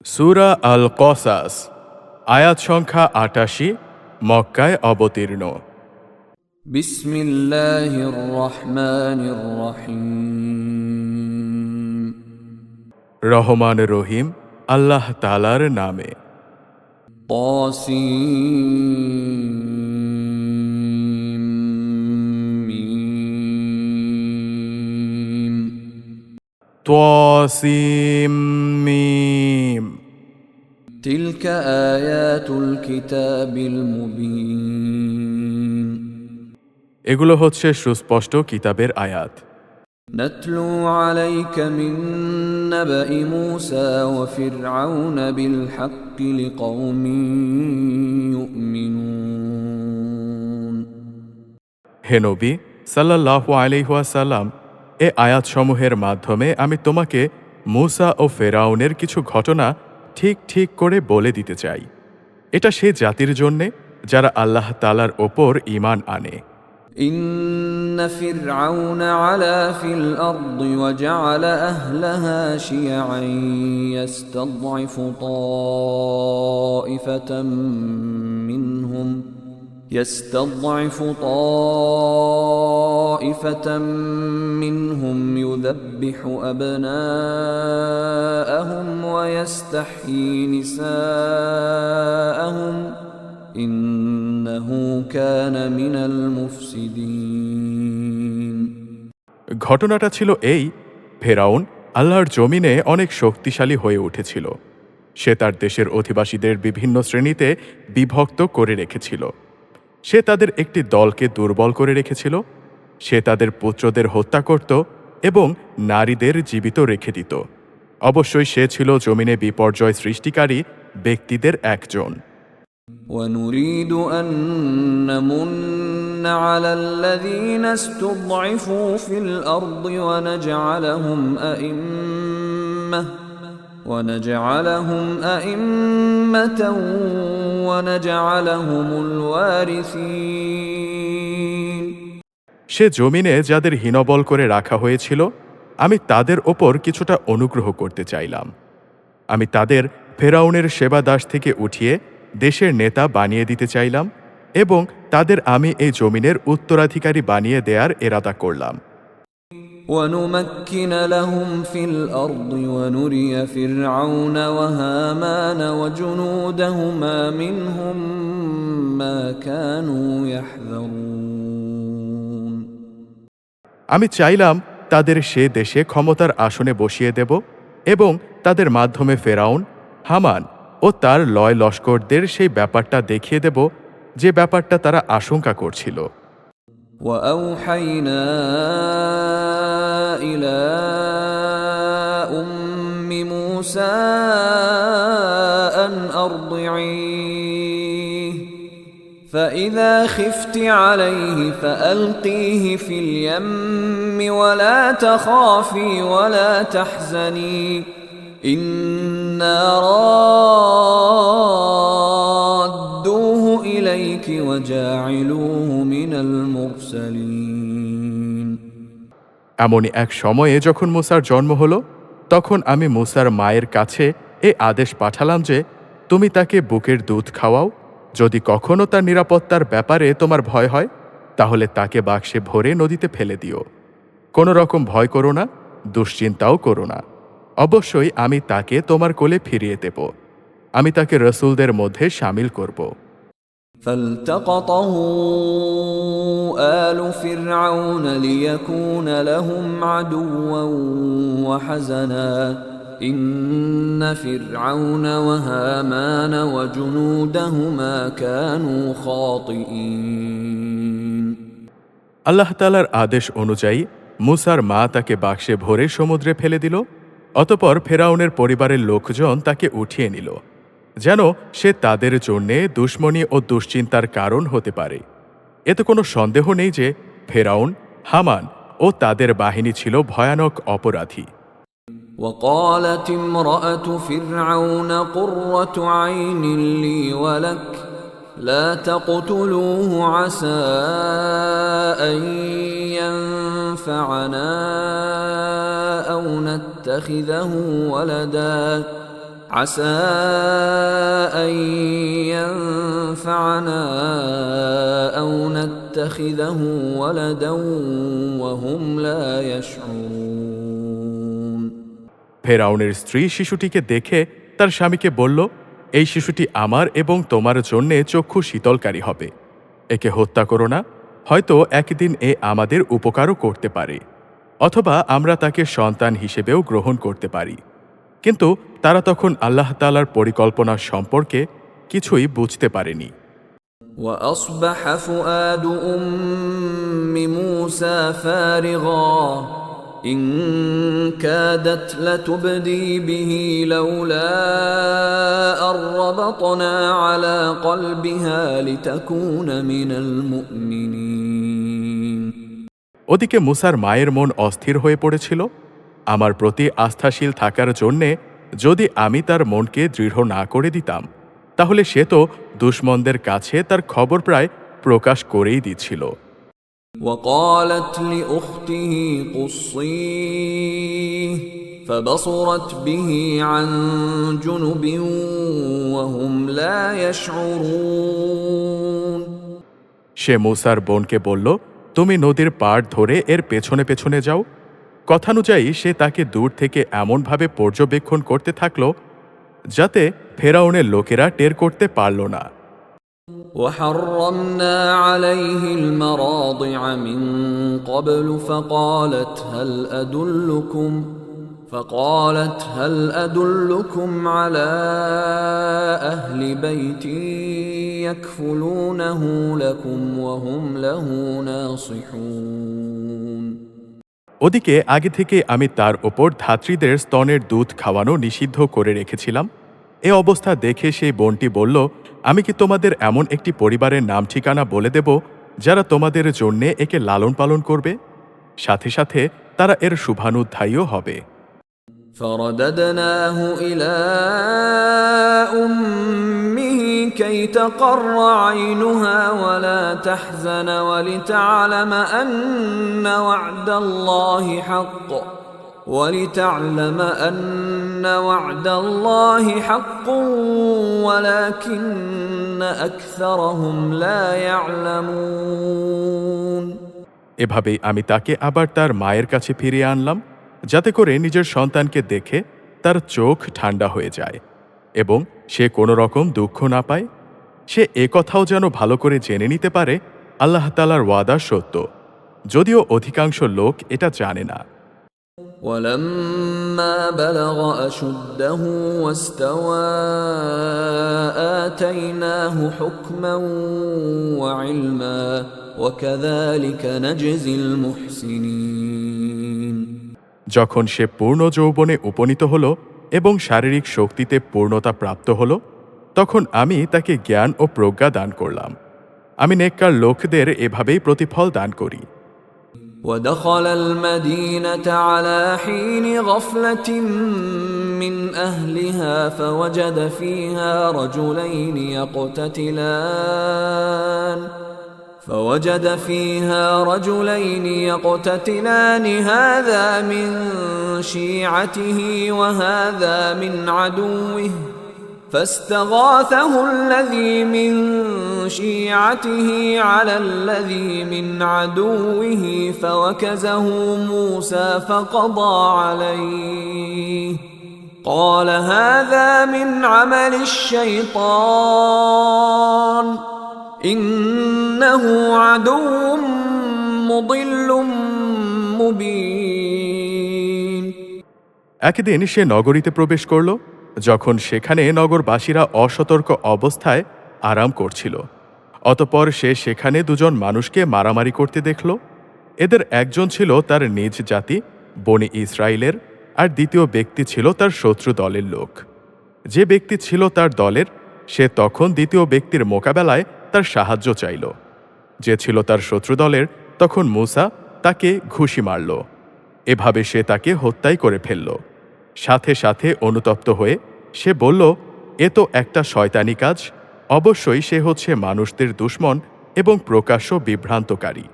সূরা আল cautious আয়াত সংখ্যা ৮৮ মক্কায় অবতীর্ণ। বিসমিল্লাহির রহমানির রহিম। রহমান রহিম আল্লাহ তাআলার নামে। তাসিম মিম। ত্বাসিম মিম। তিলকা আয়াতুল কিতাবিল মুবিন। এগুলো হচ্ছে সুস্পষ্ট কিতাবের আয়াত। নাতলু আলাইকা মিন নাবাই মূসা ওয়া ফিরআউন বিল হাক্কি লিকওমিন ইউমিনুন। হে নবী সাল্লাল্লাহু আলাইহি ওয়াসাল্লাম, এ আয়াতসমূহের মাধ্যমে আমি তোমাকে মূসা ও ফেরাউনের কিছু ঘটনা ঠিক ঠিক করে বলে দিতে চাই। এটা সে জাতির জন্যে যারা আল্লাহ তাআলার ওপর ঈমান আনে। ইন্না ফিরআউন আলা ফিল আরদি ওয়া জাআলা আহলাহা শিয়াআন ইয়াস্তাদঈফু طائفة منهم يذبح أبناءهم ويستحيي نساءهم إنه كان من المفسدين। ঘটনাটা ছিল এই, ফেরাউন আল্লাহর জমিনে অনেক শক্তিশালী হয়ে উঠেছিল। সে তার দেশের অধিবাসীদের বিভিন্ন শ্রেণীতে বিভক্ত করে রেখেছিল। সে তাদের একটি দলকে দুর্বল করে রেখেছিল। সে তাদের পুত্রদের হত্যা করত এবং নারীদের জীবিত রেখে দিত। অবশ্যই সে ছিল জমিনে বিপর্যয় সৃষ্টিকারী ব্যক্তিদের একজন। ونريد أن نمن على الذين استضعفوا في الأرض ونجعلهم أئمة ونجعلهم الوارثين। সে জমিনে যাদের হীনবল করে রাখা হয়েছিল, আমি তাদের ওপর কিছুটা অনুগ্রহ করতে চাইলাম। আমি তাদের ফেরাউনের সেবাদাস থেকে উঠিয়ে দেশের নেতা বানিয়ে দিতে চাইলাম এবং তাদের আমি এই জমিনের উত্তরাধিকারী বানিয়ে দেয়ার এরাদা করলাম। ونمكن لهم في الأرض ونري فرعون وهامان وجنودهما منهم ما كانوا يحذرون। আমি চাইলাম তাদের সে দেশে ক্ষমতার আসনে বসিয়ে দেব এবং তাদের মাধ্যমে ফেরাউন, হামান ও তার লয় লস্করদের সেই ব্যাপারটা দেখিয়ে দেব যে ব্যাপারটা তারা আশঙ্কা করছিল। وأوحينا إلى أم موسى أن أرضعيه فإذا خفت عليه فألقيه في اليم ولا تخافي ولا تحزني إنا رادوه إليك وجاعلوه من المرسلين। এমনই এক সময়ে যখন মুসার জন্ম হলো, তখন আমি মুসার মায়ের কাছে এ আদেশ পাঠালাম যে তুমি তাকে বুকের দুধ খাওয়াও। যদি কখনো তার নিরাপত্তার ব্যাপারে তোমার ভয় হয়, তাহলে তাকে বাক্সে ভরে নদীতে ফেলে দিও। কোনো রকম ভয় করো না, দুশ্চিন্তাও করো না। অবশ্যই আমি তাকে তোমার কোলে ফিরিয়ে দেব। আমি তাকে রসুলদের মধ্যে শামিল করব। فالتقطه آل فرعون ليكون لهم عدوا وحزنا إن فرعون وهامان وجنودهما كانوا خاطئين। আল্লাহ তাআলার আদেশ অনুযায়ী মুসার মা তাকে বাক্সে ভরে সমুদ্রে ফেলে দিল। অতঃপর ফেরাউনের পরিবারের লোকজন তাকে উঠিয়ে নিল, যেন সে তাদের জন্যে দুশমনী ও দুশ্চিন্তার কারণ হতে পারে। এতে কোনো সন্দেহ নেই যে ফেরাউন, হামান ও তাদের বাহিনী ছিল ভয়ানক অপরাধী। وقالت امرأة فرعون قرة عين لي ولك لا تقتلوه عسى أن ينفعنا أو نتخذه ولدا عسى أن ينفعنا أو نتخذه ولدا وهم لا يشعرون ফেরাউনের স্ত্রী শিশুটিকে দেখে তার স্বামীকে বলল, এই শিশুটি আমার এবং তোমার জন্যে চক্ষু শীতলকারী হবে। একে হত্যা করো না, হয়তো একদিন এ আমাদের উপকারও করতে পারে, অথবা আমরা তাকে সন্তান হিসেবেও গ্রহণ করতে পারি। কিন্তু তারা তখন আল্লাহ তাআলার পরিকল্পনা সম্পর্কে কিছুই বুঝতে পারেনি। وأصبح فؤاد أم موسى فارغا إن كادت لتبدي به لولا أن ربطنا على قلبها لتكون من المؤمنين ওদিকে মুসার মায়ের মন অস্থির হয়ে পড়েছিল। আমার প্রতি আস্থাশীল থাকার জন্যে যদি আমি তার মনকে দৃঢ় না করে দিতাম, তাহলে সে তো দুশমনদের কাছে তার খবর প্রায় প্রকাশ করেই দিচ্ছিল। وقالت لأخته قصيه فبصرت به عن جنب وهم لا يشعرون সে মুসার বোনকে বলল, তুমি নদীর পাড় ধরে এর পেছনে পেছনে যাও। কথানুযায়ী সে তাকে দূর থেকে এমনভাবে পর্যবেক্ষণ করতে থাকল যাতে ফেরাউনের লোকেরা টের করতে পারল না। وحرمنا عليه المراضع من قبل فقالت هل أدلكم على أهل بيت يكفلونه لكم وهم له ناصحون ওদিকে আগে থেকে আমি তার ওপর ধাত্রীদের স্তনের দুধ খাওয়ানো নিষিদ্ধ করে রেখেছিলাম। এ অবস্থা দেখে সেই বোনটি বলল, আমি কি তোমাদের এমন একটি পরিবারের নাম ঠিকানা বলে দেব যারা তোমাদের জন্যে একে লালন পালন করবে, সাথে সাথে তারা এর শুভানুধ্যায়ীও হবে। فرددناه إلى أمه كي تقر عينها ولا تحزن ولتعلم أن وعد الله حق ولكن أكثرهم لا يعلمون এভাবেই আমি তাকে আবার তার মায়ের কাছে ফিরিয়ে আনলাম, যাতে করে নিজের সন্তানকে দেখে তার চোখ ঠান্ডা হয়ে যায় এবং সে কোনো রকম দুঃখ না পায়। সে কথাও যেন ভালো করে জেনে নিতে পারে আল্লাহ তাআলার ওয়াদা সত্য, যদিও অধিকাংশ লোক এটা জানে না। ولما بلغ أشده واستوى آتيناه حكما وعلما وكذلك نجزي المحسنين যখন সে পূর্ণ যৌবনে উপনীত হল এবং শারীরিক শক্তিতে পূর্ণতা প্রাপ্ত হল, তখন আমি তাকে জ্ঞান ও প্রজ্ঞা দান করলাম। আমি নেককার লোকদের এভাবেই প্রতিফল দান করি। ودخل المدينة على حين غفلة من أهلها فوجد فيها رجلين يقتتلان هذا من شيعته وهذا من عدوه فاستغاثه الذي من شيعته على الذي من عدوه فوكزه موسى فقضى عليه قال هذا من عمل الشيطان إنه عدو مضل مبين একদিন সে নগরীতে প্রবেশ করল, যখন সেখানে নগরবাসীরা অসতর্ক অবস্থায় আরাম করছিল। অতঃপর সে সেখানে দুজন মানুষকে মারামারি করতে দেখল। এদের একজন ছিল তার নিজ জাতি বনি ইসরায়েলের, আর দ্বিতীয় ব্যক্তি ছিল তার শত্রু দলের লোক। যে ব্যক্তি ছিল তার দলের, সে তখন দ্বিতীয় ব্যক্তির মোকাবেলায় তার সাহায্য চাইল। যে ছিল তার শত্রু দলের, তখন মূসা তাকে ঘুষি মারল। এভাবে সে তাকে হত্যাই করে ফেলল। সাথে সাথে অনুতপ্ত হয়ে সে বলল, এ তো একটা শয়তানি কাজ, অবশ্যই সে হচ্ছে মানুষদের দুশমন এবং প্রকাশ্য বিভ্রান্তকারী।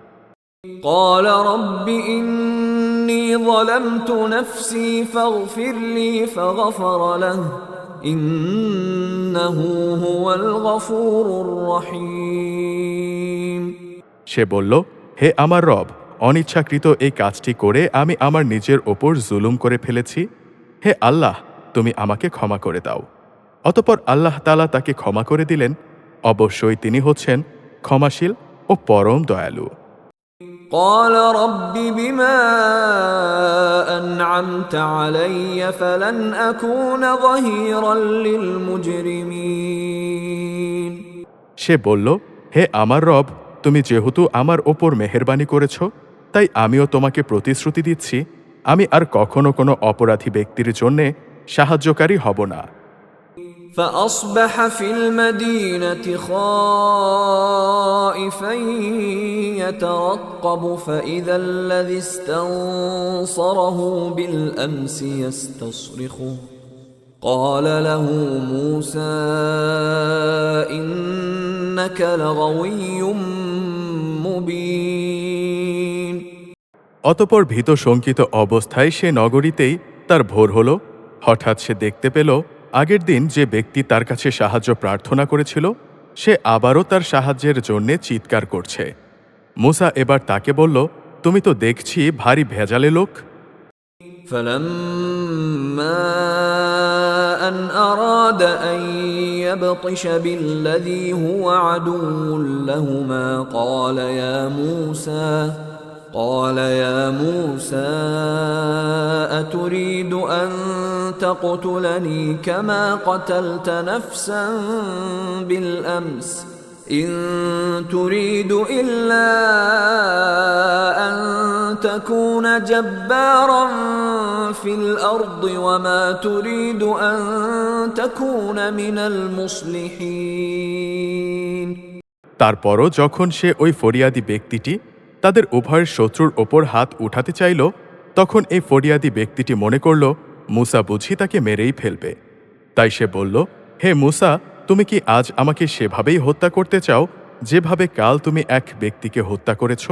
قال رب إني ظلمت نفسي فاغفر لي فغفر له إنه هو الغفور الرحيم সে বলল, হে আমার রব, অনিচ্ছাকৃত এই কাজটি করে আমি আমার নিজের ওপর জুলুম করে ফেলেছি। হে আল্লাহ, তুমি আমাকে ক্ষমা করে দাও। অতঃপর আল্লাহ তাআলা তাকে ক্ষমা করে দিলেন। অবশ্যই তিনি হচ্ছেন ক্ষমাশীল ও পরম দয়ালু। قال رب بما أنعمت علي فلن أكون ظهيرا للمجرمين সে বলল, হে আমার রব, তুমি যেহেতু আমার ওপর মেহেরবানি করেছ, তাই আমিও তোমাকে প্রতিশ্রুতি দিচ্ছি, আমি আর কখনো কোনো অপরাধী ব্যক্তির জন্যে সাহায্যকারী হব না। فأصبح في المدينة خائفا يترقب فإذا الذي استنصره بالأمس يستصرخه قال له موسى إنك لغوي مبين অতপর ভীত শঙ্কিত অবস্থায় সে নগরীতেই তার ভোর হল। হঠাৎ সে দেখতে পেল আগের দিন যে ব্যক্তি তার কাছে সাহায্য প্রার্থনা করেছিল সে আবারও তার সাহায্যের জন্যে চিৎকার করছে। মুসা এবার তাকে বলল, তুমি তো দেখছি ভারী ভেজালে লোক। فلما أن أراد أن يبطش بالذي هو عدو لهما قال يا موسى أتريد أن تقتلني كما قتلت نفسا بالأمس إن تريد إلا أن تكون جبارا في الأرض وما تريد أن تكون من المصلحين তারপরও যখন সে ওই ফরিয়াদি ব্যক্তিটি তাদের উভয়ের শত্রুর ওপর হাত উঠাতে চাইল, তখন এই ফরিয়াদি ব্যক্তিটি মনে করল মুসা বুঝি তাকে মেরেই ফেলবে। তাই সে বলল, হে মুসা, তুমি কি আজ আমাকে সেভাবেই হত্যা করতে চাও যেভাবে কাল তুমি এক ব্যক্তিকে হত্যা করেছ?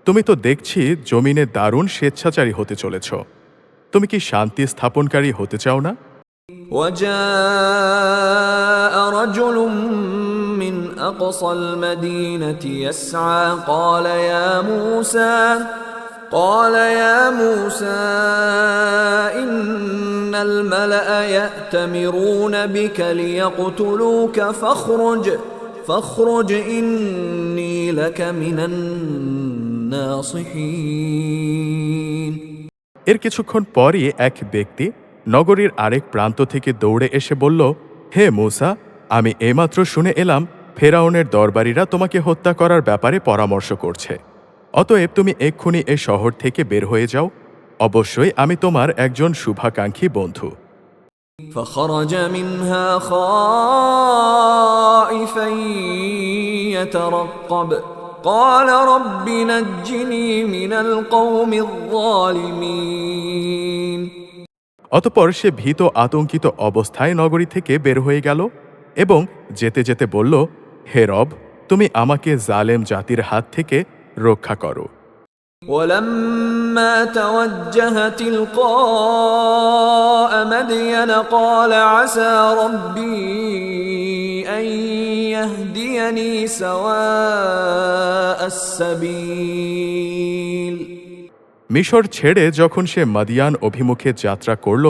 তুমি তো দেখছি জমিনে দারুণ স্বেচ্ছাচারী হতে চলেছ। তুমি কি শান্তি স্থাপনকারী হতে চাও না? وجاء رجل من أقصى المدينة يسعى قال يا موسى إن الملأ يأتمرون بك ليقتلوك فاخرج إني لك من الناصحين এর কিছুক্ষণ পরই এক ব্যক্তি নগরীর আরেক প্রান্ত থেকে দৌড়ে এসে বলল, হে মুসা, আমি এইমাত্র শুনে এলাম ফেরাউনের দরবারীরা তোমাকে হত্যা করার ব্যাপারে পরামর্শ করছে। অতএব তুমি এক্ষুনি এই শহর থেকে বের হয়ে যাও। অবশ্যই আমি তোমার একজন শুভাকাঙ্ক্ষী বন্ধু। فخرج منها خائفا يترقب قال رب نجني من القوم الظالمين অতঃপর সে ভীত আতঙ্কিত অবস্থায় নগরী থেকে বের হয়ে গেল এবং যেতে যেতে বলল, হে রব, তুমি আমাকে জালেম জাতির হাত থেকে রক্ষা করো। ولما توجه تلقاء مدين قال عسى ربي أن يهديني سواء السبيل মিশর ছেড়ে যখন সে মাদিয়ান অভিমুখে যাত্রা করল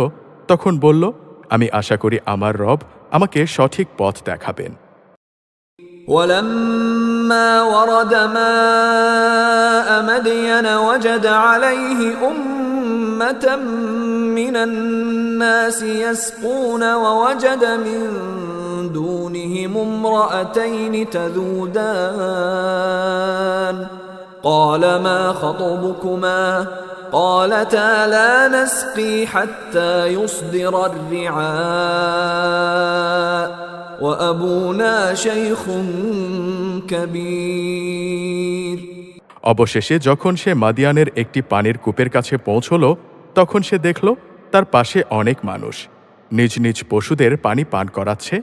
তখন বলল, আমি আশা করি আমার রব আমাকে সঠিক পথ দেখাবেন। ولما ورد ماء مدين وجد عليه أمة من الناس يسقون ووجد من دونهم امرأتين تذودان قال ما خطبكما قالتا لا نسقي حتى يصدر الرعاء وأبونا شيخ كبير অবশেষে যখন সে মাদিয়ানের একটি পানির কূপের কাছে পৌঁছল তখন সে দেখল তার পাশে অনেক মানুষ নিজ নিজ পশুদের পানি পান করাচ্ছে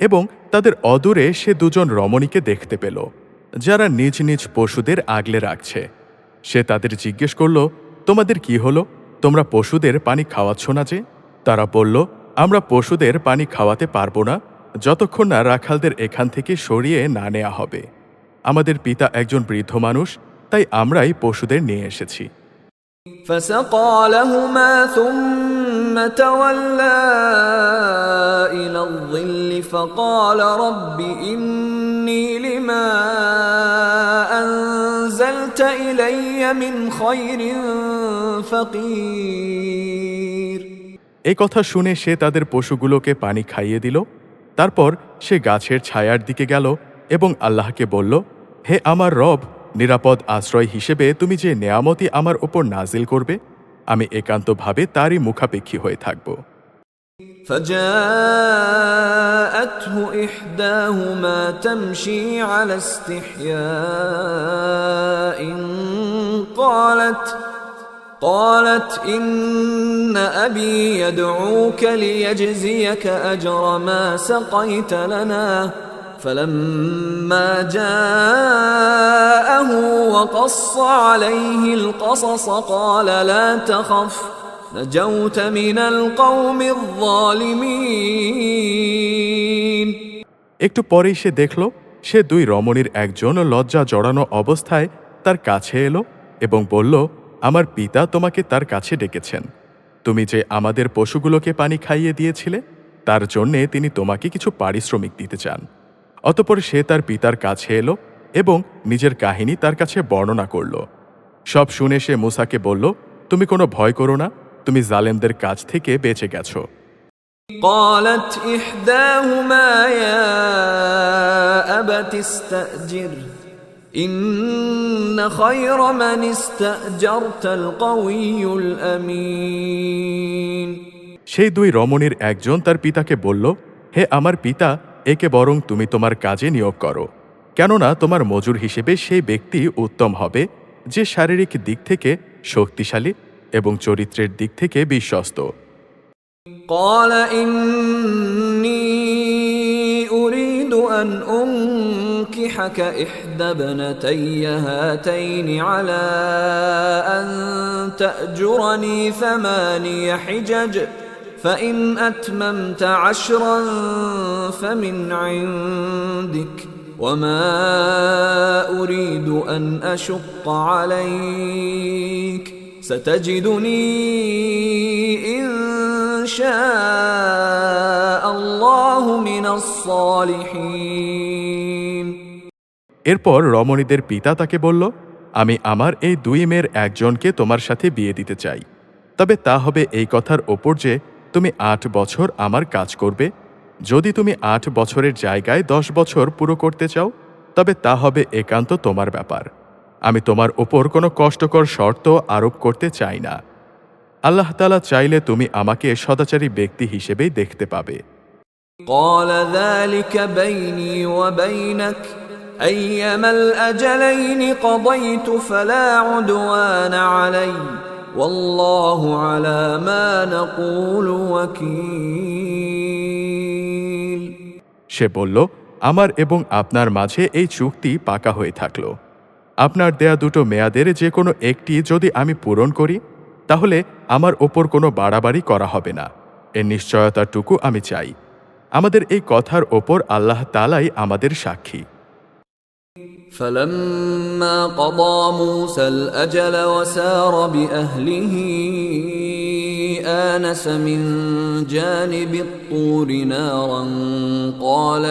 এবং তাদের অদূরে সে দুজন রমণীকে দেখতে পেল যারা নিজ নিজ পশুদের আগলে রাখছে। সে তাদের জিজ্ঞেস করল, তোমাদের কি হলো? তোমরা পশুদের পানি খাওয়াচ্ছ না যে? তারা বলল, আমরা পশুদের পানি খাওয়াতে পারবো না যতক্ষণ না রাখালদের এখান থেকে সরিয়ে না নেওয়া হবে। আমাদের পিতা একজন বৃদ্ধ মানুষ, তাই আমরাই পশুদের নিয়ে এসেছি। فسقى لهما ثم تولى إلى الظل فقال رب إني لما أنزلت إلي من خير فقير। এই কথা শুনে সে তাদের পশুগুলোকে পানি খাইয়ে দিল। তারপর সে গাছের ছায়ার দিকে গেল এবং আল্লাহকে বলল, হে আমার রব, নিরাপদ আশ্রয় হিসেবে তুমি যে নেয়ামতি আমার উপর নাজিল করবে, আমি একান্তভাবে তারই মুখাপেক্ষী হয়ে থাকব। فجاءته إحداهما تمشي على استحياء قالت إن أبي يدعوك ليجزيك أجر ما سقيت لنا فلما جاءه وقص عليه القصص قال لا تخف نجوت من القوم الظالمين। একটু পরেই সে দেখল সে দুই রমণীর একজন লজ্জা জড়ানো অবস্থায় তার কাছে এলো এবং বলল, আমার পিতা তোমাকে তার কাছে ডেকেছেন। তুমি যে আমাদের পশুগুলোকে পানি খাইয়ে দিয়েছিলে তার জন্যে তিনি তোমাকে কিছু পারিশ্রমিক দিতে চান। অতঃপর সে তার পিতার কাছে এলো এবং নিজের কাহিনী তার কাছে বর্ণনা করল। সব শুনে সে মূসাকে বলল, তুমি কোনো ভয় করো না, তুমি জালেমদের কাছ থেকে বেঁচে গেছো। قالت إحداهما يا أبت استأجره إن خير من استأجرت القوي الأمين। সেই দুই রমণীর একজন তার পিতাকে বলল, হে আমার পিতা, একে বরং তুমি তোমার কাজে নিয়োগ করো, কেননা তোমার মজুর হিসেবে সেই ব্যক্তি উত্তম হবে যে শারীরিক দিক থেকে শক্তিশালী এবং চরিত্রের দিক থেকে বিশ্বস্ত। قال إني أريد أن أنكحك إحدى ابنتي هاتين على أن تأجرني 8 حجج فإن أتممت 10 فمن عندك وما أريد أن أشق عليك ستجدني إن شاء الله من الصالحين। এরপর রমণীদের পিতা তাকে বলল, আমি আমার এই দুই মেয়ের একজনকে তোমার সাথে বিয়ে দিতে চাই, তবে তা হবে এই কথার ওপর যে তুমি 8 বছর আমার কাজ করবে। যদি তুমি 8 বছরের জায়গায় 10 বছর পুরো করতে চাও তবে তা হবে একান্ত তোমার ব্যাপার। আমি তোমার ওপর কোনো কষ্টকর শর্ত আরোপ করতে চাই না। আল্লাহ তাআলা চাইলে তুমি আমাকে সদাচারী ব্যক্তি হিসেবেই দেখতে পাবে। قال ذلك بيني وبينك أيما الأجلين قضيت فلا عدوان علي والله على ما نقول وكيل। সে বলল, আমার এবং আপনার মাঝে এই চুক্তি পাকা হয়ে থাকলো। আপনার দেয়া দুটো মেয়াদের যে কোনো একটি যদি আমি পূরণ করি তাহলে আমার ওপর কোনো বাড়াবাড়ি করা হবে না, এর নিশ্চয়তাটুকু আমি চাই। আমাদের এই কথার ওপর আল্লাহ তাআলাই আমাদের সাক্ষী। فلما قضى موسى الأجل وسار بأهله آنس من جانب الطور نارا قال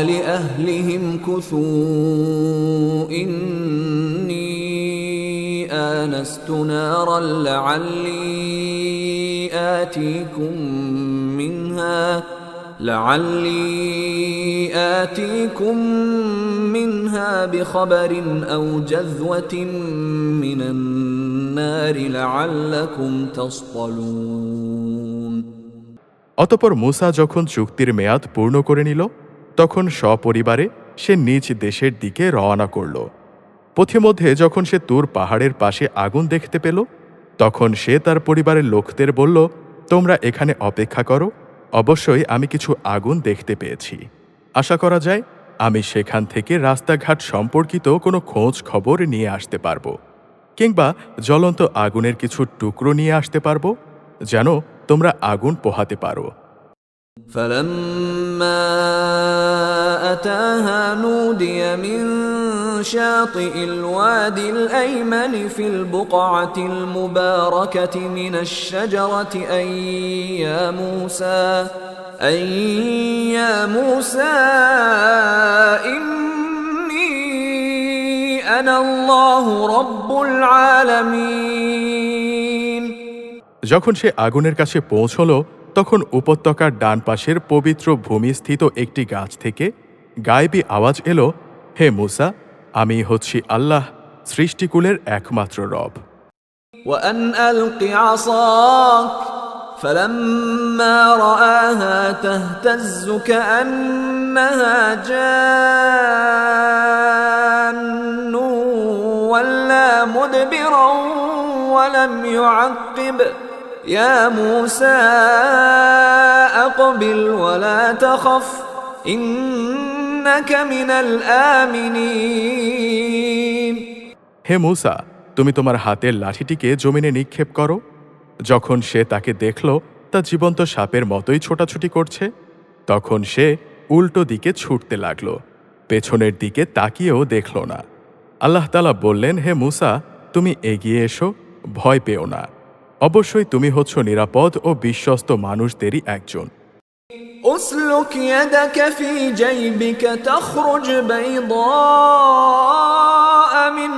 لأهلهم كثوا إني آنست نارا لعلي آتيكم منها بخبر أو جذوة من النار لعلكم تصطلون। অতঃপর মূসা যখন চুক্তির মেয়াদ পূর্ণ করে নিল তখন সপরিবারে সে নিজ দেশের দিকে রওনা করল। পথিমধ্যে যখন সে তুর পাহাড়ের পাশে আগুন দেখতে পেল তখন সে তার পরিবারের লোকদের বলল, তোমরা এখানে অপেক্ষা করো, অবশ্যই আমি কিছু আগুন দেখতে পেয়েছি। আশা করা যায় আমি সেখান থেকে রাস্তাঘাট সম্পর্কিত কোনো খোঁজ খবর নিয়ে আসতে পারবো, কিংবা জ্বলন্ত আগুনের কিছু টুকরো নিয়ে আসতে পারবো, যেন তোমরা আগুন পোহাতে পারো। فلما أتاها نودي من شاطئ الوادي الأيمن في البقعة المباركة من الشجرة أن يا موسى إني أنا الله رب العالمين। যখন সে আগুনের কাছে পৌঁছল তখন উপত্যকার ডান পাশের পবিত্র ভূমিস্থিত একটি গাছ থেকে গায়েবী আওয়াজ এলো, হে মুসা, আমি হচ্ছি আল্লাহ, সৃষ্টিকুলের একমাত্র রব। وأن ألق عصاك فلما رآها تهتز كأنها جان ولا مدبرا ولم يعقب يا موسى أقبل ولا تخف إنك من الآمنين। হে মুসা, তুমি তোমার হাতের লাঠিটিকে জমিনে নিক্ষেপ করো। যখন সে তাকে দেখল তা জীবন্ত সাপের মতোই ছোটাছুটি করছে, তখন সে উল্টো দিকে ছুটতে লাগল, পেছনের দিকে তাকিয়েও দেখল না। আল্লাহ তাআলা বললেন, হে মুসা, তুমি এগিয়ে এসো, ভয় পেও না, অবশ্যই তুমি হচ্ছ নিরাপদ ও বিশ্বস্ত মানুষদেরই একজন। أسلك يدك في جيبك تخرج بيضاء من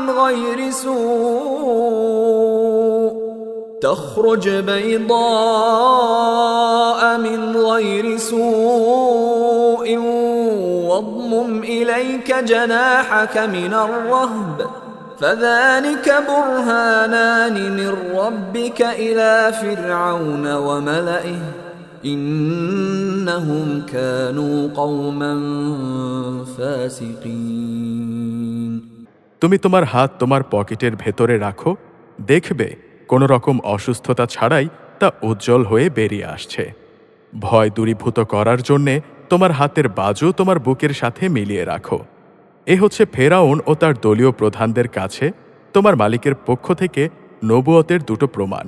غير سوء واضمم إليك جناحك من الرهب فذلك برهانان من ربك إلى فرعون وملئه إنهم كانوا قوما فاسقين। তুমি তোমার হাত তোমার পকেটের ভেতরে রাখো, দেখবে কোনো রকম অসুস্থতা ছাড়াই তা উজ্জ্বল হয়ে বেরিয়ে আসছে। ভয় দূরীভূত করার জন্যে তোমার হাতের বাজু তোমার বুকের সাথে মিলিয়ে রাখো। এ হচ্ছে ফেরাউন ও তার দলীয় প্রধানদের কাছে তোমার মালিকের পক্ষ থেকে নবুয়তের দুটো প্রমাণ।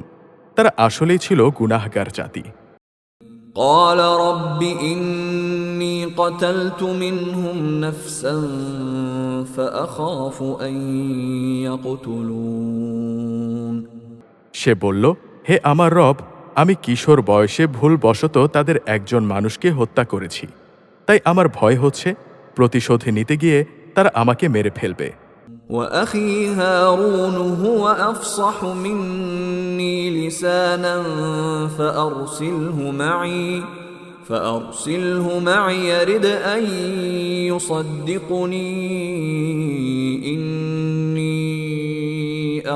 তারা আসলেই ছিল গুনাহগার জাতি। قال رب إني قتلت منهم نفسا فأخاف أن يقتلون। সে বলল, হে আমার রব, আমি কিশোর বয়সে ভুলবশত তাদের একজন মানুষকে হত্যা করেছি, তাই আমার ভয় হচ্ছে প্রতিশোধ নিতে গিয়ে তারা আমাকে মেরে ফেলবে। وأخي هارون هو أفصح مني لسانا فأرسله معي يرد أن يصدقني إني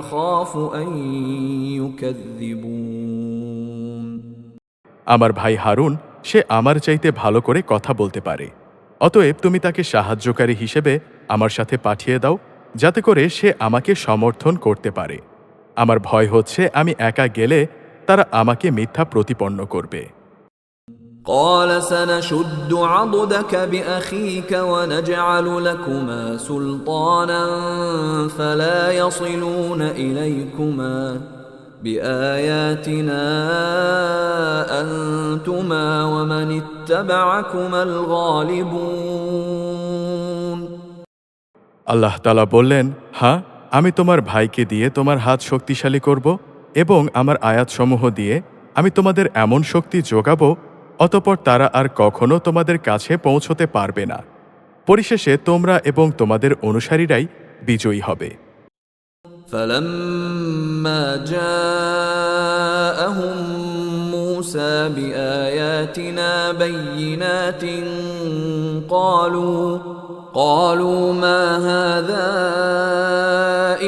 أخاف أن يكذبون। আমার ভাই হারুন, সে আমার চাইতে ভালো করে কথা বলতে পারে, অতএব তুমি তাকে সাহায্যকারী হিসেবে আমার সাথে পাঠিয়ে দাও, যাতে করে সে আমাকে সমর্থন করতে পারে। আমার ভয় হচ্ছে আমি একা গেলে তারা আমাকে মিথ্যা প্রতিপন্ন করবে। قال سنشد عضدك بأخيك ونجعل لكما سلطانا فلا يصلون إليكما بآياتنا أنتما ومن اتبعكما الغالبون। আল্লাহ তাআলা বললেন, হ্যাঁ, আমি তোমার ভাইকে দিয়ে তোমার হাত শক্তিশালী করব এবং আমার আয়াতসমূহ দিয়ে আমি তোমাদের এমন শক্তি যোগাবো, অতঃপর তারা আর কখনো তোমাদের কাছে পৌঁছতে পারবে না। পরিশেষে তোমরা এবং তোমাদের অনুসারীরাই বিজয়ী হবে। فلما جاءهم موسى بآياتنا بينات قالوا ما هذا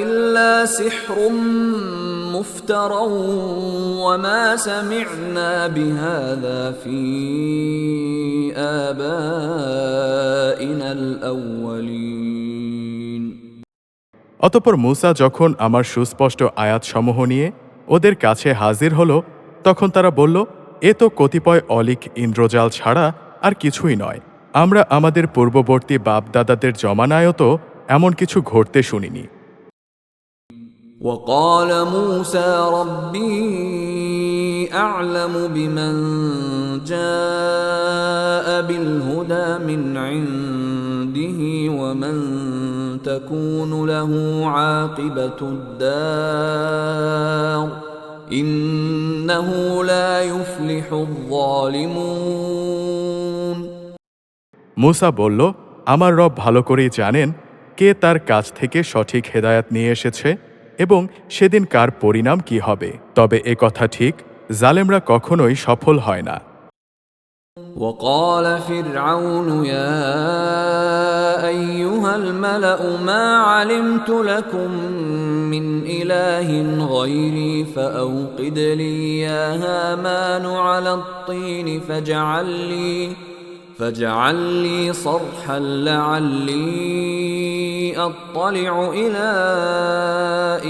إلا سحر مفترى وما سمعنا بهذا في آبائنا الأولين। অতঃপর মূসা যখন আমার সুস্পষ্ট আয়াতসমূহ নিয়ে ওদের কাছে হাজির হল, তখন তারা বলল, এ তো কতিপয় অলিক ইন্দ্রজাল ছাড়া আর কিছুই নয়। আমরা আমাদের পূর্ববর্তী বাপদাদাদের জমানায়ও তো এমন কিছু ঘটতে শুনিনি। وقال موسى ربي أعلم بمن جاء بالهدى من عنده ومن تكون له عاقبة الدار إنه لا يفلح الظالمون মূসা বলল, আমার রব ভালো করেই জানেন কে তার কাছ থেকে সঠিক হেদায়াত নিয়ে এসেছে এবং সেদিন কার পরিণাম কি হবে। তবে এ কথা ঠিক, জালেমরা কখনোই সফল হয় না। وقال فرعون يا أيها الملأ ما علمت لكم من إله غيري فأوقد لي يا هامان على الطين فاجعل لي صرحا لعلي أطلع إلى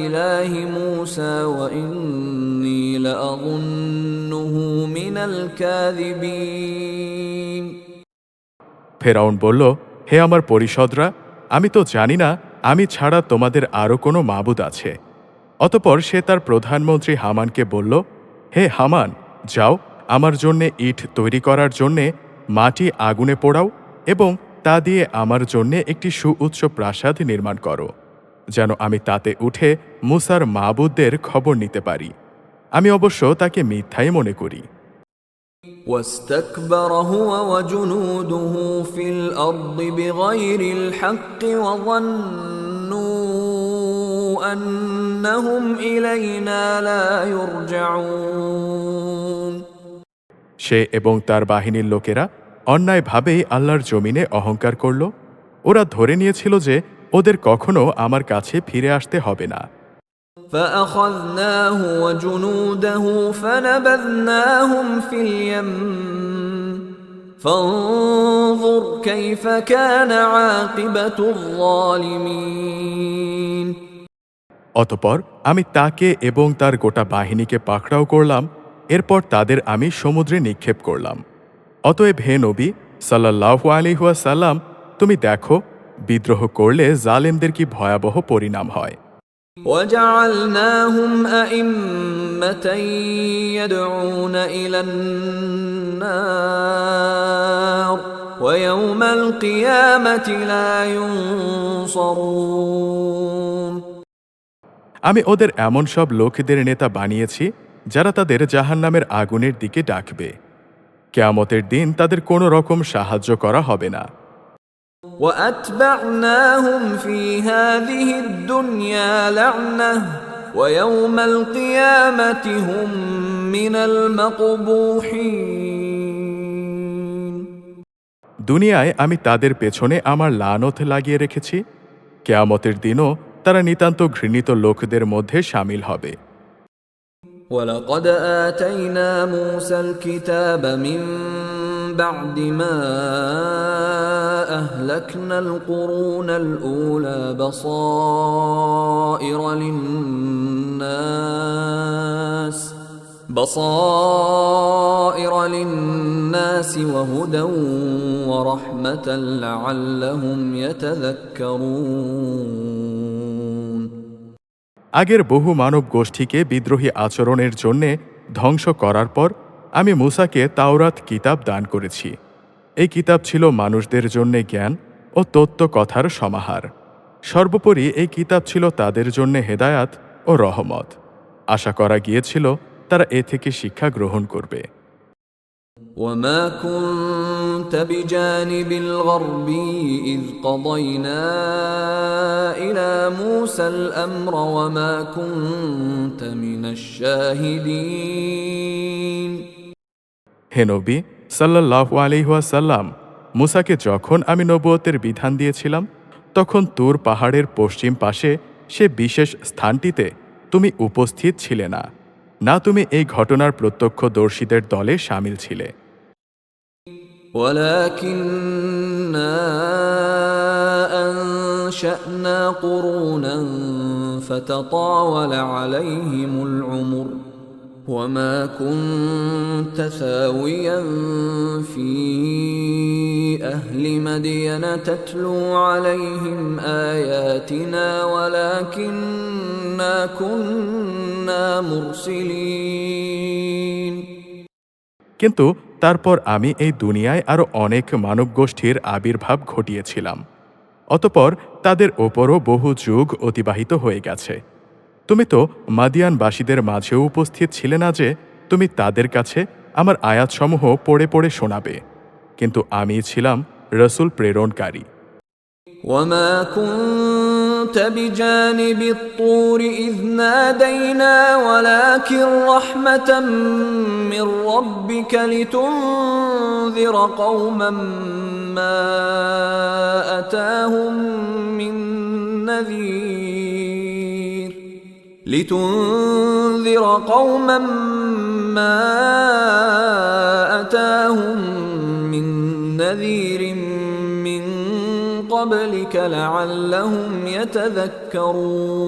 إله موسى وإني لأظنه من الكاذبين ফেরাউন বলল, হে আমার পরিষদরা, আমি তো জানি না আমি ছাড়া তোমাদের আরও কোনো মাবুদ আছে। অতপর সে তার প্রধানমন্ত্রী হামানকে বলল, হে হামান, যাও আমার জন্যে ইট তৈরি করার জন্যে মাটি আগুনে পোড়াও এবং তা দিয়ে আমার জন্যে একটি সুউচ্চ প্রাসাদ নির্মাণ করো, যেন আমি তাতে উঠে মূসার মাবুদদের খবর নিতে পারি। আমি অবশ্য তাকে মিথ্যাই মনে করি। واستكبر هو وجنوده في الأرض بغير الحق وظنوا أنهم إلينا لا يرجعون সে এবং তার বাহিনীর লোকেরা অন্যায়ভাবেই আল্লাহর জমিনে অহংকার করল। ওরা ধরে নিয়েছিল যে ওদের কখনো আমার কাছে ফিরে আসতে হবে না। فأخذناه وجنوده فنبذناهم في اليم فانظر كيف كان عاقبة الظالمين অতপর আমি তাকে এবং তার গোটা বাহিনীকে পাকড়াও করলাম, এরপর তাদের আমি সমুদ্রে নিক্ষেপ করলাম। অতএব হে নবী সাল্লাল্লাহু আলাইহি ওয়াসাল্লাম, তুমি দেখো বিদ্রোহ করলে জালেমদের কি ভয়াবহ পরিণাম হয়। وجعلناهم أئمة يدعون إلى النار ويوم القيامة لا ينصرون আমি ওদের এমন সব লোকদের নেতা বানিয়েছি যারা তাদের জাহান্নামের আগুনের দিকে ডাকবে। কিয়ামতের দিন তাদের কোনো রকম সাহায্য করা হবে না। وأتبعناهم في هذه الدنيا لعنة ويوم القيامة هم من المقبوحين দুনিয়ায় আমি তাদের পেছনে আমার লানত লাগিয়ে রেখেছি, কিয়ামতের দিনও তারা নিতান্ত ঘৃণিত লোকদের মধ্যে শামিল হবে। ولقد آتينا موسى الكتاب من بعد ما أهلكنا القرون الأولى بصائر للناس وهدى ورحمة لعلهم يتذكرون আগের বহু মানব গোষ্ঠীকে বিদ্রোহী আচরণের জন্যে ধ্বংস করার পর আমি মূসাকে তাওরাত কিতাব দান করেছি। এই কিতাব ছিল মানুষদের জন্যে জ্ঞান ও তত্ত্ব কথার সমাহার। সর্বোপরি এই কিতাব ছিল তাদের জন্যে হেদায়াত ও রহমত। আশা করা গিয়েছিল তারা এ থেকে শিক্ষা গ্রহণ করবে। وما كنت بجانب الغربي إذ قضينا إلى موسى الأمر وما كنت من الشاهدين হে নবী সাল্লাল্লাহু আলাইহি ওয়াসাল্লাম, মূসাকে যখন আমি নবুয়তের বিধান দিয়েছিলাম তখন তুর পাহাড়ের পশ্চিম পাশে সে বিশেষ স্থানটিতে তুমি উপস্থিত ছিলে না, না তুমি এই ঘটনার প্রত্যক্ষদর্শীদের দলে শামিল ছিলে। ولكننا أنشأنا قرونا فتطاول عليهم العمر وما كنت ثاويا في أهل مدين تتلو عليهم آياتنا ولكننا كنا مرسلين। কিন্তু তারপর আমি এই দুনিয়ায় আরও অনেক মানব গোষ্ঠীর আবির্ভাব ঘটিয়েছিলাম। অতপর তাদের ওপরও বহু যুগ অতিবাহিত হয়ে গেছে। তুমি তো মাদিয়ানবাসীদের মাঝেও উপস্থিত ছিলে না যে তুমি তাদের কাছে আমার আয়াতসমূহ পড়ে পড়ে শোনাবে, কিন্তু আমি ছিলাম রসূল প্রেরণকারী। وما كنت بجانب الطور إذ نادينا ولكن رحمة من ربك لتنذر قوما ما أتاهم من نذير لتنذر قوما ما أتاهم من نذير من قبلك لعلهم يتذكرون।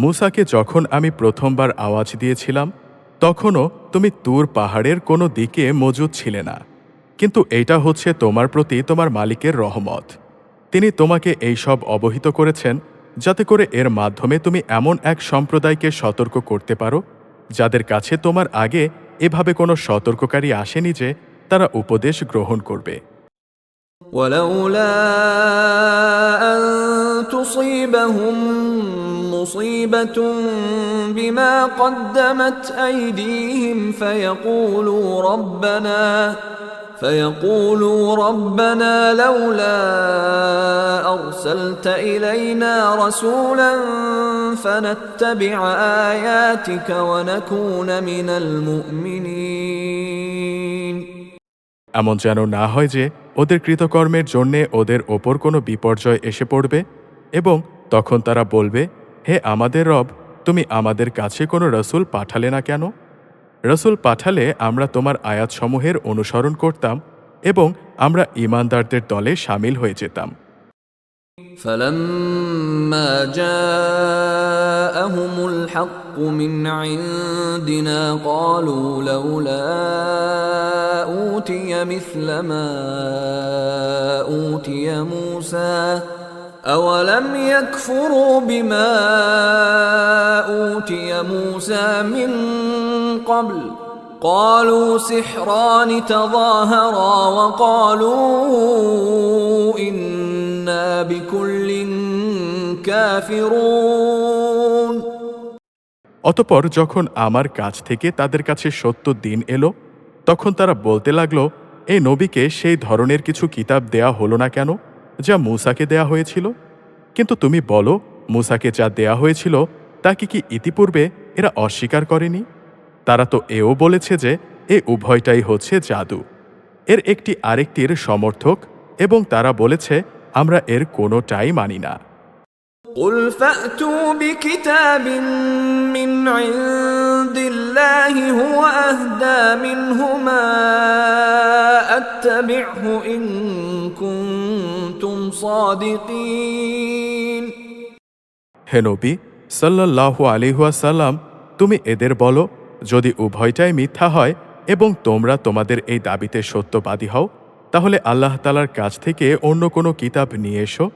মূসাকে যখন আমি প্রথমবার আওয়াজ দিয়েছিলাম তখনও তুমি তুর পাহাড়ের কোনো দিকে মজুদ ছিলে না, কিন্তু এইটা হচ্ছে তোমার প্রতি তোমার মালিকের রহমত। তিনি তোমাকে এই সব অবহিত করেছেন যাতে করে এর মাধ্যমে তুমি এমন এক সম্প্রদায়কে সতর্ক করতে পারো যাদের কাছে তোমার আগে এভাবে কোনো সতর্ককারী আসেনি যে তারা উপদেশ গ্রহণ করবে। ولولا أن تصيبهم مصيبة بما قدمت أيديهم فيقولوا ربنا لولا أرسلت إلينا رسولا فنتبع آياتك ونكون من المؤمنين। এমন যেন না হয় যে ওদের কৃতকর্মের জন্যে ওদের ওপর কোনো বিপর্যয় এসে পড়বে এবং তখন তারা বলবে, হে আমাদের রব, তুমি আমাদের কাছে কোনো রসুল পাঠালে না কেন? রসুল পাঠালে আমরা তোমার আয়াতসমূহের অনুসরণ করতাম এবং আমরা ঈমানদারদের দলে শামিল হয়ে যেতাম। فلما جاءهم الحق من عندنا قالوا لولا أوتي مثل ما أوتي موسى أولم يكفروا بما أوتي موسى من قبل قالوا سحران تظاهرا وقالوا إنا بكل كافرون। অতপর যখন আমার কাছ থেকে তাদের কাছে সত্য দিন এলো তখন তারা বলতে লাগলো, এই নবীকে সেই ধরনের কিছু কিতাব দেয়া হলো না কেন যা মূসাকে দেয়া হয়েছিল? কিন্তু তুমি বলো, মূসাকে যা দেয়া হয়েছিল তা কি ইতিপূর্বে এরা অস্বীকার করেনি? তারা তো এও বলেছে যে এ উভয়টাই হচ্ছে জাদু, এর একটি আরেকটির সমর্থক, এবং তারা বলেছে আমরা এর কোনোটাই মানি না। قل فأتوا بكتاب من عند الله هو أهدى منهما أتبعه إن كنتم صادقين। হে নবী সাল্লাল্লাহু আলাইহি ওয়াসাল্লাম, তুমি এদের বলো, যদি উভয়টাই মিথ্যা হয় এবং তোমরা তোমাদের এই দাবিতে সত্যবাদী হও তাহলে আল্লাহ তাআলার কাছ থেকে অন্য কোনো কিতাব নিয়ে এসো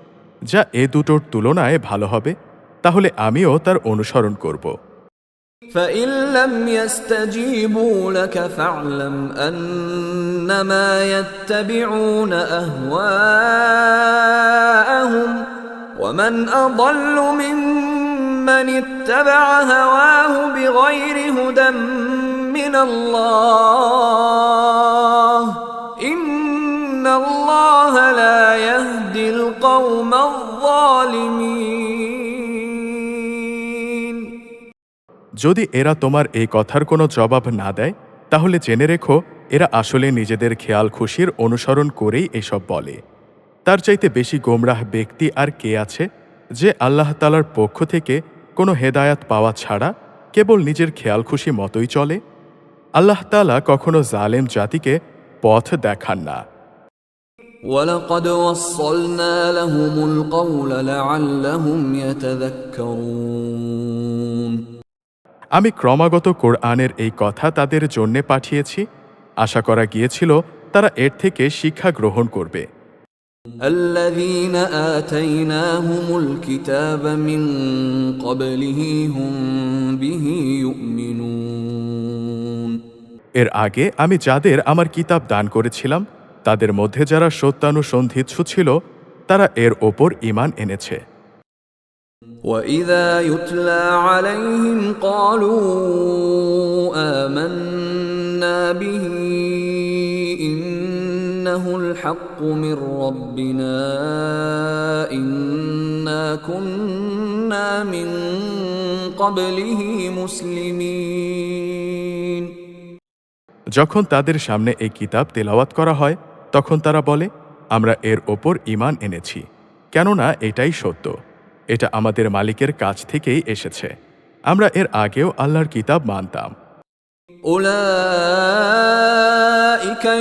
যা এ দুটোর তুলনায় ভালো হবে, তাহলে আমিও তার অনুসরণ করব। فإن لم يستجيبوا لك فاعلم أنما يتبعون أهواءهم ومن أضل ممن اتبع هواه بغير هدى من الله إن الله لا يهدي القوم الظالمين। যদি এরা তোমার এই কথার কোনো জবাব না দেয় তাহলে জেনে রেখো এরা আসলে নিজেদের খেয়াল খুশির অনুসরণ করেই এসব বলে। তার চাইতে বেশি গোমরাহ ব্যক্তি আর কে আছে যে আল্লাহ তাআলার পক্ষ থেকে কোনো হেদায়াত পাওয়া ছাড়া কেবল নিজের খেয়াল খুশি মতোই চলে? আল্লাহ তাআলা কখনো জালেম জাতিকে পথ দেখান না। وَلَقَدْ وَصَّلْنَا لَهُمُ الْقَوْلَ لَعَلَّهُمْ يَتَذَكَّرُونَ। আমি ক্রমাগত কোরআনের এই কথা তাদের জন্যে পাঠিয়েছি। আশা করা গিয়েছিল তারা এর থেকে শিক্ষা গ্রহণ করবে। الذين آتيناهم الكتاب من قبله هم به يؤمنون এর আগে আমি যাদের আমার কিতাব দান করেছিলাম তাদের মধ্যে যারা সত্যানুসন্ধিৎসু ছিল তারা এর ওপর ঈমান এনেছে। وإذا يتلى عليهم قالوا آمنا به إنه الحق من ربنا إنا كنا من قبله مسلمين যখন তাদের সামনে এই কিতাব তেলাওয়াত করা হয় তখন তারা বলে, আমরা এর ওপর ঈমান এনেছি, কেননা এটাই সত্য, এটা আমাদের মালিকের কাছ থেকেই এসেছে, আমরা এর আগেও আল্লাহর কিতাব মানতাম। أولئك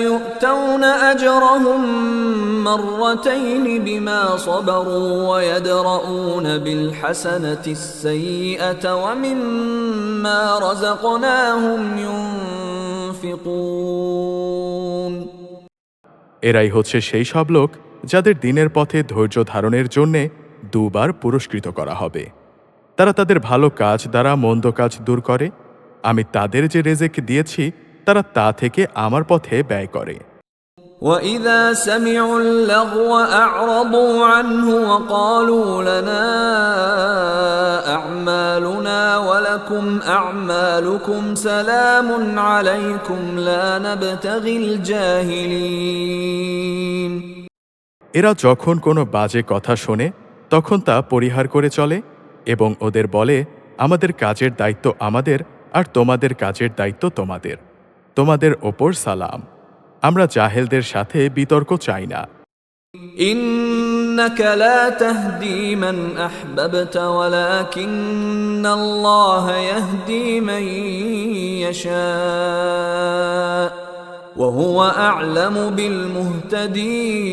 يؤتون أجرهم مرتين بما صبروا ويدرؤون بالحسنة السيئة ومما رزقناهم ينفقون এরাই হচ্ছে সেই সব লোক যাদের দিনের পথে ধৈর্য ধারণের জন্যে দুবার পুরস্কৃত করা হবে। তারা তাদের ভালো কাজ দ্বারা মন্দ কাজ দূর করে, আমি তাদের যে রেজেক দিয়েছি তারা তা থেকে আমার পথে ব্যয় করে। وَإِذَا سَمِعُوا اللَّغْوَ أَعْرَضُوا عَنْهُ وَقَالُوا لَنَا أَعْمَالُنَا وَلَكُمْ أَعْمَالُكُمْ سَلَامٌ عَلَيْكُمْ لَا نَبْتَغِي الْجَاهِلِينَ এরা যখন কোনো বাজে কথা শোনে তখন তা পরিহার করে চলে এবং ওদের বলে, আমাদের কাজের দায়িত্ব আমাদের আর তোমাদের কাজের দায়িত্ব তোমাদের, তোমাদের ওপর সালাম, আমরা জাহেলদের সাথে বিতর্ক চাই না। إِنَّكَ لَا تَهْدِي مَنْ أَحْبَبْتَ وَلَكِنَّ اللَّهَ يَهْدِي مَن يَشَاءُ وَهُوَ أَعْلَمُ بِالْمُهْتَدِينَ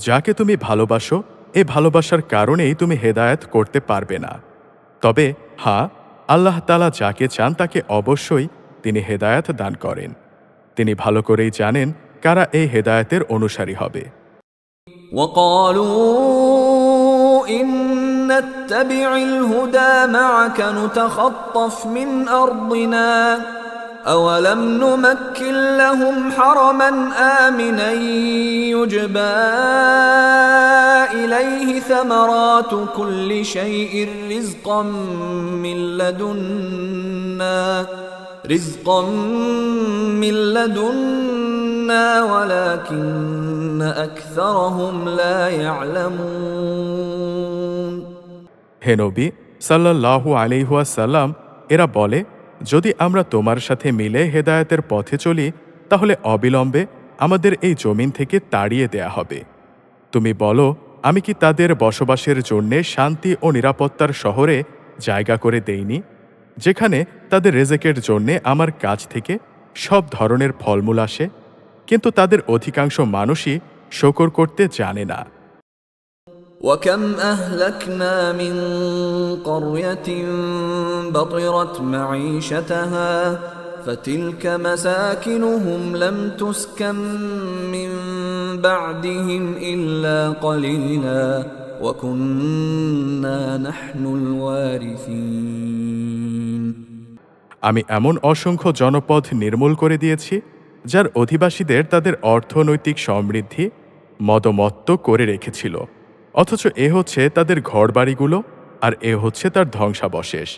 যাকে তুমি ভালোবাসো এ ভালোবাসার কারণেই তুমি হেদায়েত করতে পারবে না, তবে হ্যাঁ, আল্লাহ তাআলা যাকে চান তাকে অবশ্যই তিনি হেদায়েত দান করেন, তিনি ভালো করেই জানেন কারা এই হেদায়েতের অনুসারী হবে। وقالوا إن نتبع الهدى معك نتخطف من أرضنا أولم نمكن لهم حرما آمنا يجبى إليه ثمرات كل شيء رزقا من لدنا ولكن أكثرهم لا يعلمون হে নবী সাল্লাল্লাহু আলাইহি ওয়াসাল্লাম, এরা বলে, যদি আমরা তোমার সাথে মিলে হেদায়েতের পথে চলি তাহলে অবিলম্বে আমাদের এই জমিন থেকে তাড়িয়ে দেয়া হবে। তুমি বলো, আমি কি তাদের বসবাসের জন্যে শান্তি ও নিরাপত্তার শহরে জায়গা করে দেইনি, যেখানে তাদের রেজেকের জন্যে আমার কাছ থেকে সব ধরনের ফলমূল আসে, কিন্তু তাদের অধিকাংশ মানুষই শকর করতে জানে না। وكم أهلكنا من قرية بطرت معيشتها فتلك مساكنهم لم تسكن من بعدهم إلا قليلا وكنا نحن الوارثين আমি এমন অসংখ্য জনপদ নির্মূল করে দিয়েছি যার অধিবাসীদের তাদের অর্থনৈতিক সমৃদ্ধি মদমত্ত করে রেখেছিল, অথচ এ হচ্ছে তাদের ঘরবাড়িগুলো আর এ হচ্ছে তার ধ্বংসাবশেষ।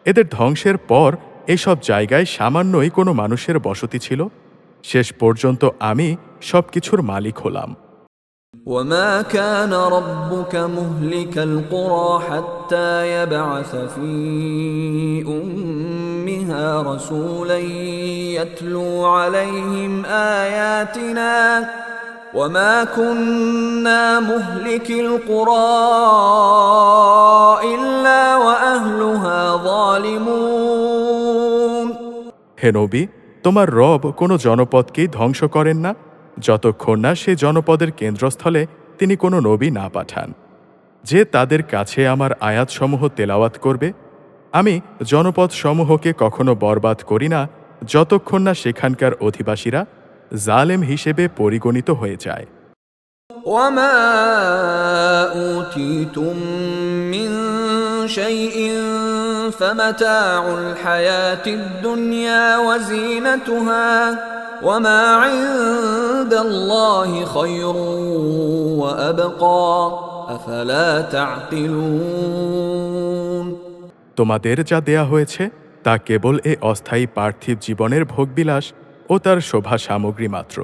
এদের ধ্বংসের পর এসব জায়গায় সামান্যই কোনো মানুষের বসতি ছিল, শেষ পর্যন্ত আমি সবকিছুর মালিক হলাম। وما كان ربك مهلك القرى حتى يبعث في أمها رسولا يتلو عليهم آياتنا وما كنا مهلك القرى إلا وأهلها ظالمون হে নবী, তোমার রব কোনো জনপদকেই ধ্বংস করেন না যতক্ষণ না সে জনপদের কেন্দ্রস্থলে তিনি কোনো নবী না পাঠান। যে তাদের কাছে আমার আয়াতসমূহ তেলাওয়াত করবে। আমি জনপদসমূহকে কখনো বরবাদ করি না যতক্ষণ না সেখানকার অধিবাসীরা জালেম হিসেবে পরিগণিত হয়ে যায়। وما أوتيتم من شيء فمتاع الحياة الدنيا وزينتها وما عند الله خير وأبقى أفلا تعقلون তোমাদের যা দেয়া হয়েছে তা কেবল এ অস্থায়ী পার্থিব জীবনের ভোগবিলাস ও তার শোভা সামগ্রী মাত্র।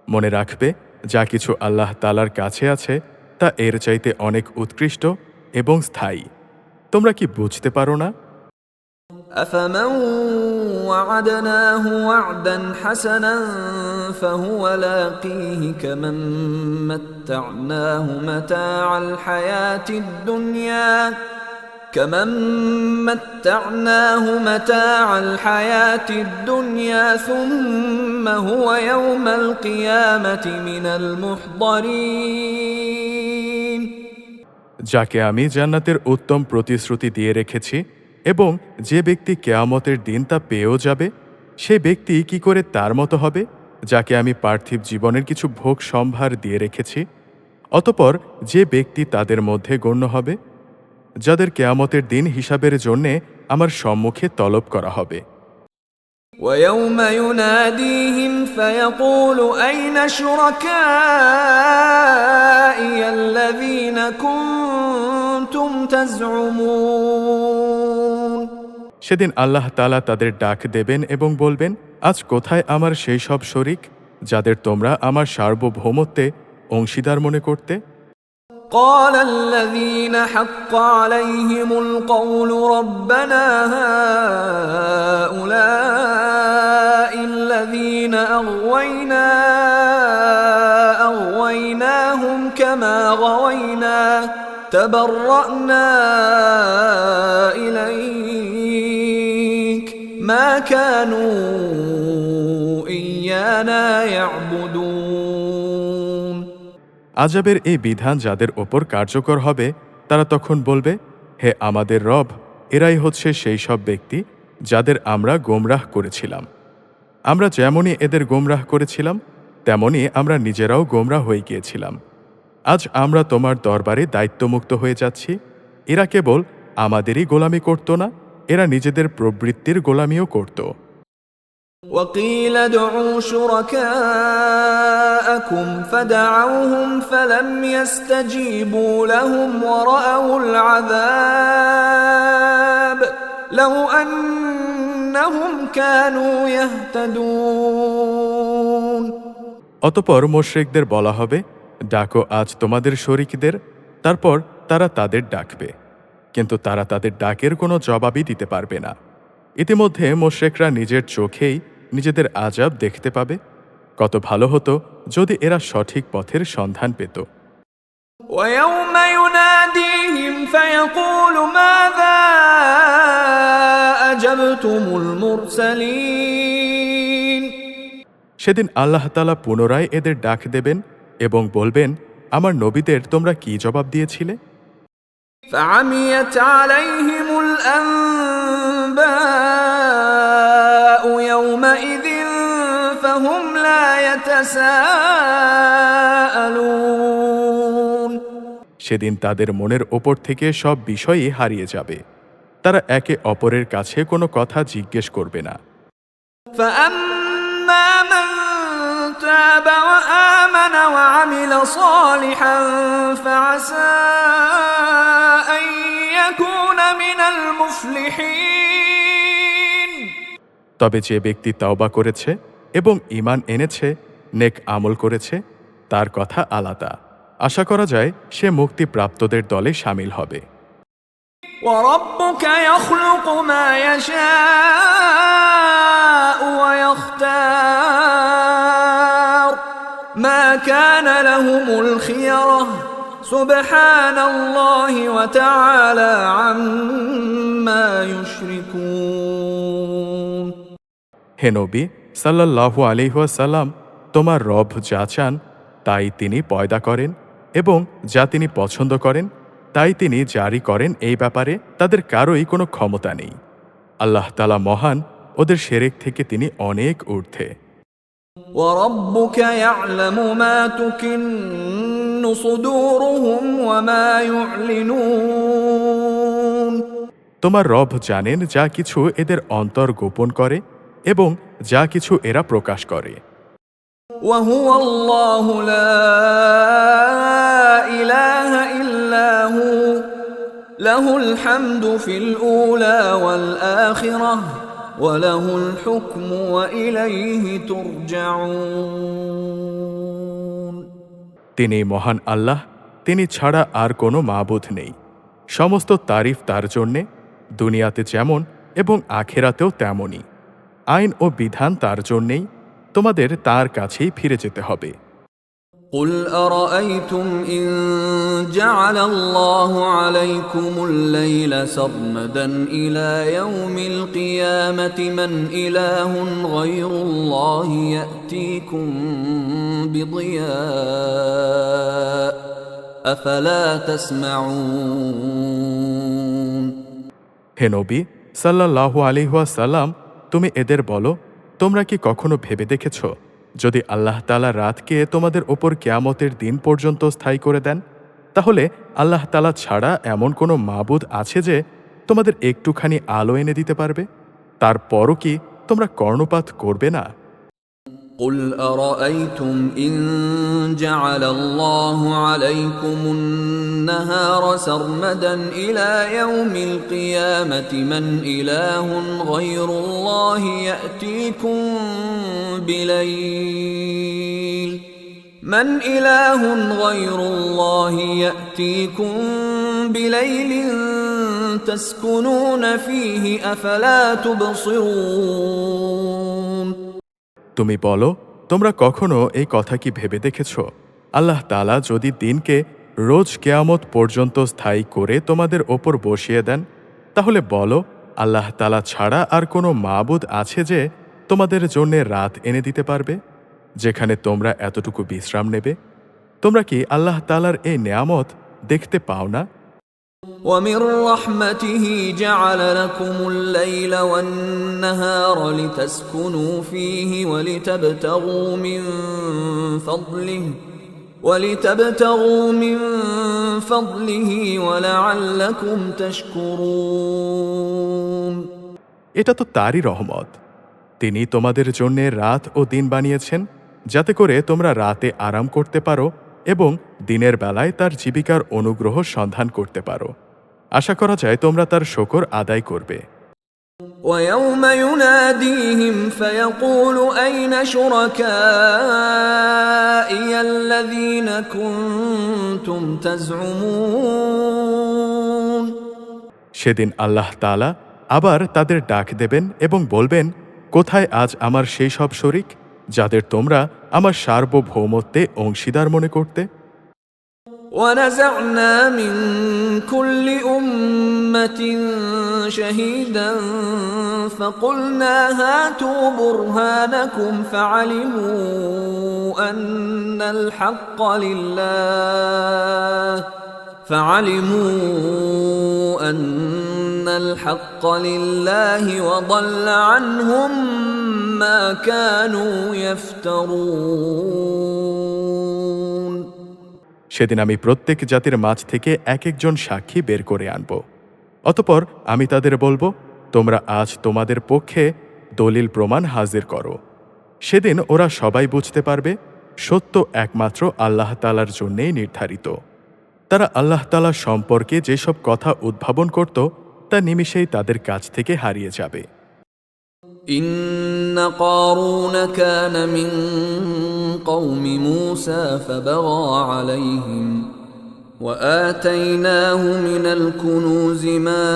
মনে রাখবে, যা কিছু আল্লাহ তাআলার কাছে আছে তা এর চাইতে অনেক উৎকৃষ্ট এবং স্থায়ী। তোমরা কি বুঝতে পারো না? أفمن وعدناه وعدا حسنا فهو لاقيه كمن متعناه متاع الحياة الدنيا ثم هو يوم القيامة من المحضرين যাকে আমি জান্নাতের উত্তম প্রতিশ্রুতি দিয়ে রেখেছি এবং যে ব্যক্তি কেয়ামতের দিন তা পেয়েও যাবে, সে ব্যক্তি কি করে তার মতো হবে যাকে আমি পার্থিব জীবনের কিছু ভোগ সম্ভার দিয়ে রেখেছি? অতপর যে ব্যক্তি তাদের মধ্যে গণ্য হবে যাদের কেয়ামতের দিন হিসাবের জন্যে আমার সম্মুখে তলব করা হবে। ويوم يناديهم فيقول أين شركائي الذين كنتم تزعمون সেদিন আল্লাহ তাআলা তাদের ডাক দেবেন এবং বলবেন, আজ কোথায় আমার সেই সব শরীক যাদের তোমরা আমার সার্বভৌমত্বে অংশীদার মনে করতে? قال الذين حق عليهم القول ربنا هؤلاء الذين أغويناهم كما غوينا تبرأنا إليك ما كانوا إيانا يعبدون আযাবের এই বিধান যাদের ওপর কার্যকর হবে তারা তখন বলবে, হে আমাদের রব, এরাই হচ্ছে সেই সব ব্যক্তি যাদের আমরা গোমরাহ করেছিলাম। আমরা যেমনই এদের গোমরাহ করেছিলাম তেমনি আমরা নিজেরাও গোমরাহ হয়ে গিয়েছিলাম। আজ আমরা তোমার দরবারে দায়িত্বমুক্ত হয়ে যাচ্ছি। এরা কেবল আমাদেরই গোলামি করত না, এরা নিজেদের প্রবৃত্তির গোলামিও করত। وقيل ادعوا شركاءكم فدعوهم فلم يستجيبوا لهم ورأوا العذاب لو أنهم كانوا يهتدون অতপর মুশরিকদের বলা হবে, ডাকো আজ তোমাদের শরীকদের। তারপর তারা তাদের ডাকবে, কিন্তু তারা তাদের ডাকের কোনো জবাবই দিতে পারবে না। ইতিমধ্যে মুশরিকরা নিজের চোখেই নিজেদের আযাব দেখতে পাবে। কত ভালো হতো যদি এরা সঠিক পথের সন্ধান পেত। ويوم يناديهم فيقول ماذا أجبتم المرسلين সেদিন আল্লাহ তাআলা পুনরায় এদের ডাক দেবেন এবং বলবেন, আমার নবীদের তোমরা কি জবাব দিয়েছিলে? فعميت عليهم الأنباء يومئذ فهم لا يتساءلون সেদিন তাদের মনের ওপর থেকে সব বিষয়ই হারিয়ে যাবে। তারা একে অপরের কাছে কোনো কথা জিজ্ঞেস করবে না। فأما من تاب وآمن وعمل صالحا فعسى أن يكون من المفلحين তবে যে ব্যক্তি তওবা করেছে এবং ঈমান এনেছে, নেক আমল করেছে, তার কথা আলাদা। আশা করা যায় সে মুক্তিপ্রাপ্তদের দলে শামিল হবে। وربك يخلق ما يشاء ويختار ما كان لهم الخيرة سبحان الله وتعالى عما يشركون হে নবী সাল্লাল্লাহু আলাইহি ওয়াসাল্লাম, তোমার রব যা চান তাই তিনি পয়দা করেন এবং যা তিনি পছন্দ করেন তাই তিনি জারি করেন এই ব্যাপারে তাদের কারোই কোনো ক্ষমতা নেই। আল্লাহ তাআলা মহান, ওদের শিরক থেকে তিনি অনেক ঊর্ধ্বে। وربك يعلم ما تكن صدورهم وما يعلنون তোমার রব জানেন যা কিছু এদের অন্তর গোপন করে এবং যা কিছু এরা প্রকাশ করে। وهو الله لا إله إلا هو له الحمد في الأولى والآخرة وله الحكم وإليه ترجعون তিনি মহান আল্লাহ, তিনি ছাড়া আর কোনো মাবুদ নেই। সমস্ত তারিফ তার জন্যে, দুনিয়াতে যেমন এবং আখেরাতেও তেমনই। আইন ও বিধান তার জন্যেই, তোমাদের তার কাছেই ফিরে যেতে হবে। قل أرأيتم إن جعل الله عليكم الليل سرمدا إلى يوم القيامة من إله غير الله يأتيكم بضياء أفلا تسمعون হে নবী সাল্লাল্লাহু আলাইহি ওয়াসাল্লাম, তুমি এদের বলো, তোমরা কি কখনো ভেবে দেখেছ যদি আল্লাহ তাআলা রাতকে তোমাদের ওপর কিয়ামতের দিন পর্যন্ত স্থায়ী করে দেন, তাহলে আল্লাহ তাআলা ছাড়া এমন কোনো মাবুদ আছে যে তোমাদের একটুখানি আলো এনে দিতে পারবে? তারপরও কি তোমরা কর্ণপাত করবে না? قل أرأيتم إن جعل الله عليكم النهار سرمدا إلى يوم القيامة من إله غير الله يأتيكم بليل من إله غير الله يأتيكم بليل تسكنون فيه أفلا تبصرون তুমি বলো, তোমরা কখনো এই কথা কি ভেবে দেখেছ আল্লাহ তাআলা যদি দিনকে রোজ কিয়ামত পর্যন্ত স্থায়ী করে তোমাদের ওপর বসিয়ে দেন, তাহলে বলো আল্লাহ তাআলা ছাড়া আর কোনো মাবুদ আছে যে তোমাদের জন্য রাত এনে দিতে পারবে, যেখানে তোমরা এতটুকু বিশ্রাম নেবে? তোমরা কি আল্লাহ তাআলার এই নেয়ামত দেখতে পাও না? ومن رحمته جعل لكم الليل والنهار لتسكنوا فيه ولتبتغوا من فضله ولعلكم تشكرون এটা তো তারই রহমত। তিনি তোমাদের জন্যে রাত ও দিন বানিয়েছেন যাতে করে তোমরা রাতে আরাম করতে পারো এবং দিনের বেলায় তার জীবিকার অনুগ্রহ সন্ধান করতে পারো। আশা করা যায় তোমরা তার শুকর আদায় করবে। ويوم يناديهم فيقول أين شركائي الذين كنتم تزعمون সেদিন আল্লাহ তাআলা আবার তাদের ডাক দেবেন এবং বলবেন, কোথায় আজ আমার সেই সব শরীক যাদের তোমরা আমার সার্বভৌমত্বে অংশীদার মনে করতে? ونزعنا من كل أمة شهيدا فقلنا هاتوا برهانكم فعلموا أن الحق لله وضل عنهم ما كانوا يفترون সেদিন আমি প্রত্যেক জাতির মাঝ থেকে এক একজন সাক্ষী বের করে আনব। অতঃপর আমি তাদের বলবো, তোমরা আজ তোমাদের পক্ষে দলিল প্রমাণ হাজির করো। সেদিন ওরা সবাই বুঝতে পারবে সত্য একমাত্র আল্লাহ তাআলার জন্যেই নির্ধারিত। তারা আল্লাহ তাআলা সম্পর্কে যেসব কথা উদ্ভাবন করত তা নিমিষেই তাদের কাছ থেকে হারিয়ে যাবে। إن قارون كان من قوم موسى فبغى عليهم وآتيناه من الكنوز ما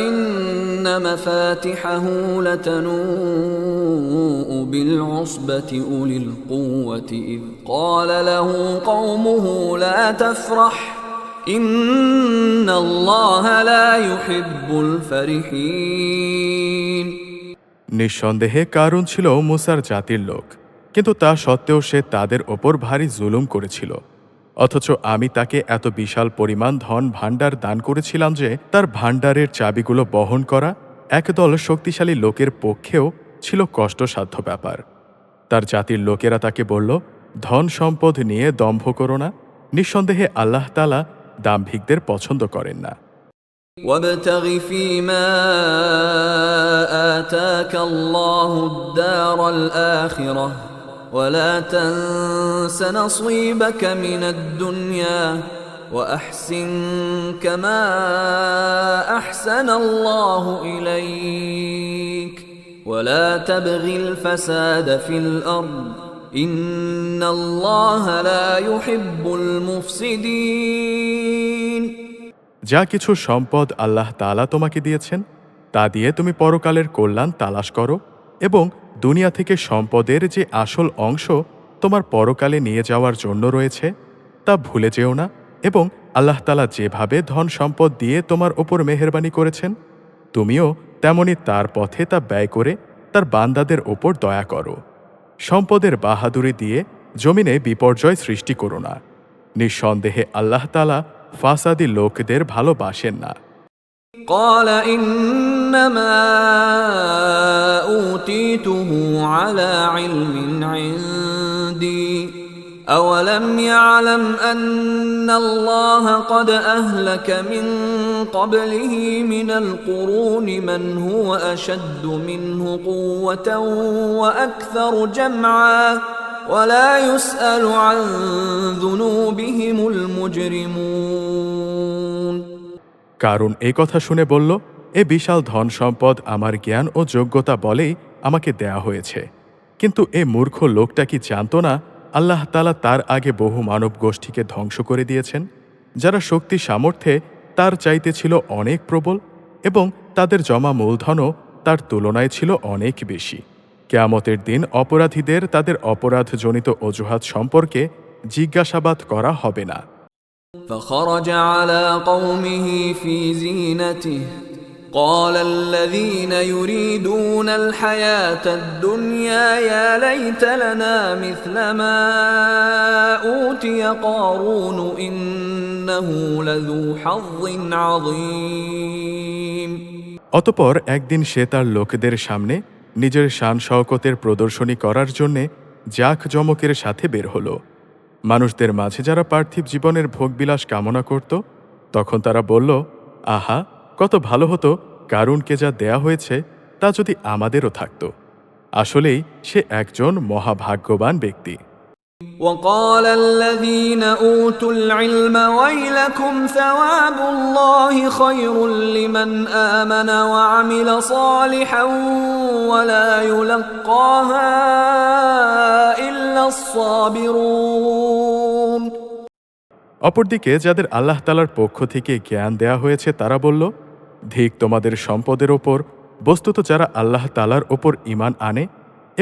إن مفاتحه لتنوء بالعصبة أولي القوة إذ قال له قومه لا تفرح إن الله لا يحب الفرحين নিঃসন্দেহে কারুন ছিল মুসার জাতির লোক, কিন্তু তা সত্ত্বেও সে তাদের ওপর ভারী জুলুম করেছিল। অথচ আমি তাকে এত বিশাল পরিমাণ ধন ভাণ্ডার দান করেছিলাম যে তার ভাণ্ডারের চাবিগুলো বহন করা একদল শক্তিশালী লোকের পক্ষেও ছিল কষ্টসাধ্য ব্যাপার। তার জাতির লোকেরা তাকে বলল, ধন সম্পদ নিয়ে দম্ভ করো না, নিঃসন্দেহে আল্লাহ তাআলা দাম্ভিকদের পছন্দ করেন না। وابتغ فيما آتاك الله الدار الآخرة ولا تنس نصيبك من الدنيا وأحسن كما أحسن الله إليك ولا تبغ الفساد في الأرض إن الله لا يحب المفسدين। যা কিছু সম্পদ আল্লাহ তাআলা তোমাকে দিয়েছেন তা দিয়ে তুমি পরকালের কল্যাণ তালাশ করো এবং দুনিয়া থেকে সম্পদের যে আসল অংশ তোমার পরকালে নিয়ে যাওয়ার জন্য রয়েছে তা ভুলে যেও না, এবং আল্লাহ তাআলা যেভাবে ধন সম্পদ দিয়ে তোমার ওপর মেহেরবানি করেছেন তুমিও তেমনি তার পথে তা ব্যয় করে তার বান্দাদের ওপর দয়া করো। সম্পদের বাহাদুরি দিয়ে জমিনে বিপর্যয় সৃষ্টি করো না, নিঃসন্দেহে আল্লাহ তাআলা ফাসাদি লোকদের ভালোবাসেন না। قال إنما أوتيته على علم عندي أولم يعلم أن الله قد أهلك من قبله من القرون من هو أشد منه قوة وأكثر جمعا ولا يسأل عن ذنوبهم المجرمون। কারণ এই কথা শুনে বলল, এ বিশাল ধন সম্পদ আমার জ্ঞান ও যোগ্যতা বলেই আমাকে দেয়া হয়েছে, কিন্তু এ মূর্খ লোকটা কি জানত না আল্লাহ তাআলা তার আগে বহু মানব গোষ্ঠীকে ধ্বংস করে দিয়েছেন, যারা শক্তি সামর্থ্যে তার চাইতে ছিল অনেক প্রবল এবং তাদের জমা মূলধনও তার তুলনায় ছিল অনেক বেশি। কিয়ামতের দিন অপরাধীদের তাদের অপরাধজনিত অজুহাত সম্পর্কে জিজ্ঞাসাবাদ করা হবে না। فخرج على قومه في زينته قال الذين يريدون الحياة الدنيا يا ليت لنا مثل ما أوتي قارون إنه لذو حظ عظيم। অতঃপর একদিন সে তার লোকেদের সামনে নিজের শান শওকতের প্রদর্শনী করার জন্যে জাঁকজমকের সাথে বের হলো। মানুষদের মাঝে যারা পার্থিব জীবনের ভোগবিলাস কামনা করত তখন তারা বলল, আহা, কত ভালো হতো কারুনকে যা দেয়া হয়েছে তা যদি আমাদেরও থাকত। আসলেই সে একজন মহাভাগ্যবান ব্যক্তি। وقال الذين أوتوا العلم ويلكم ثواب الله خير لمن آمن وعمل صالحا ولا يلقاها إلا الصابرون। অপরদিকে যাদের আল্লাহ তাআলার পক্ষ থেকে জ্ঞান দেয়া হয়েছে তারা বলল, ধিক তোমাদের সম্পদের ওপর, বস্তুত যারা আল্লাহ তাআলার ওপর ঈমান আনে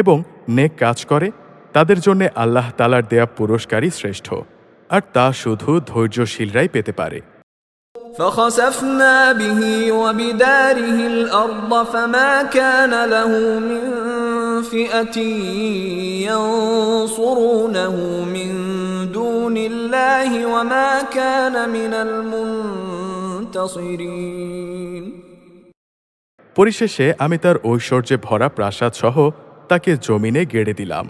এবং নেক কাজ করে তাদের জন্য আল্লাহ তাআলার দেয়া পুরস্কারই শ্রেষ্ঠ, আর তা শুধু ধৈর্যশীলরাই পেতে পারে। فخسفنا به وبداره الأرض فما كان له من فئة ينصرونه من دون الله وما كان من المنتصرين। পরিশেষে আমি তার ঐশ্বর্যে ভরা প্রাসাদ সহ তাকে জমিনে গেড়ে দিলাম।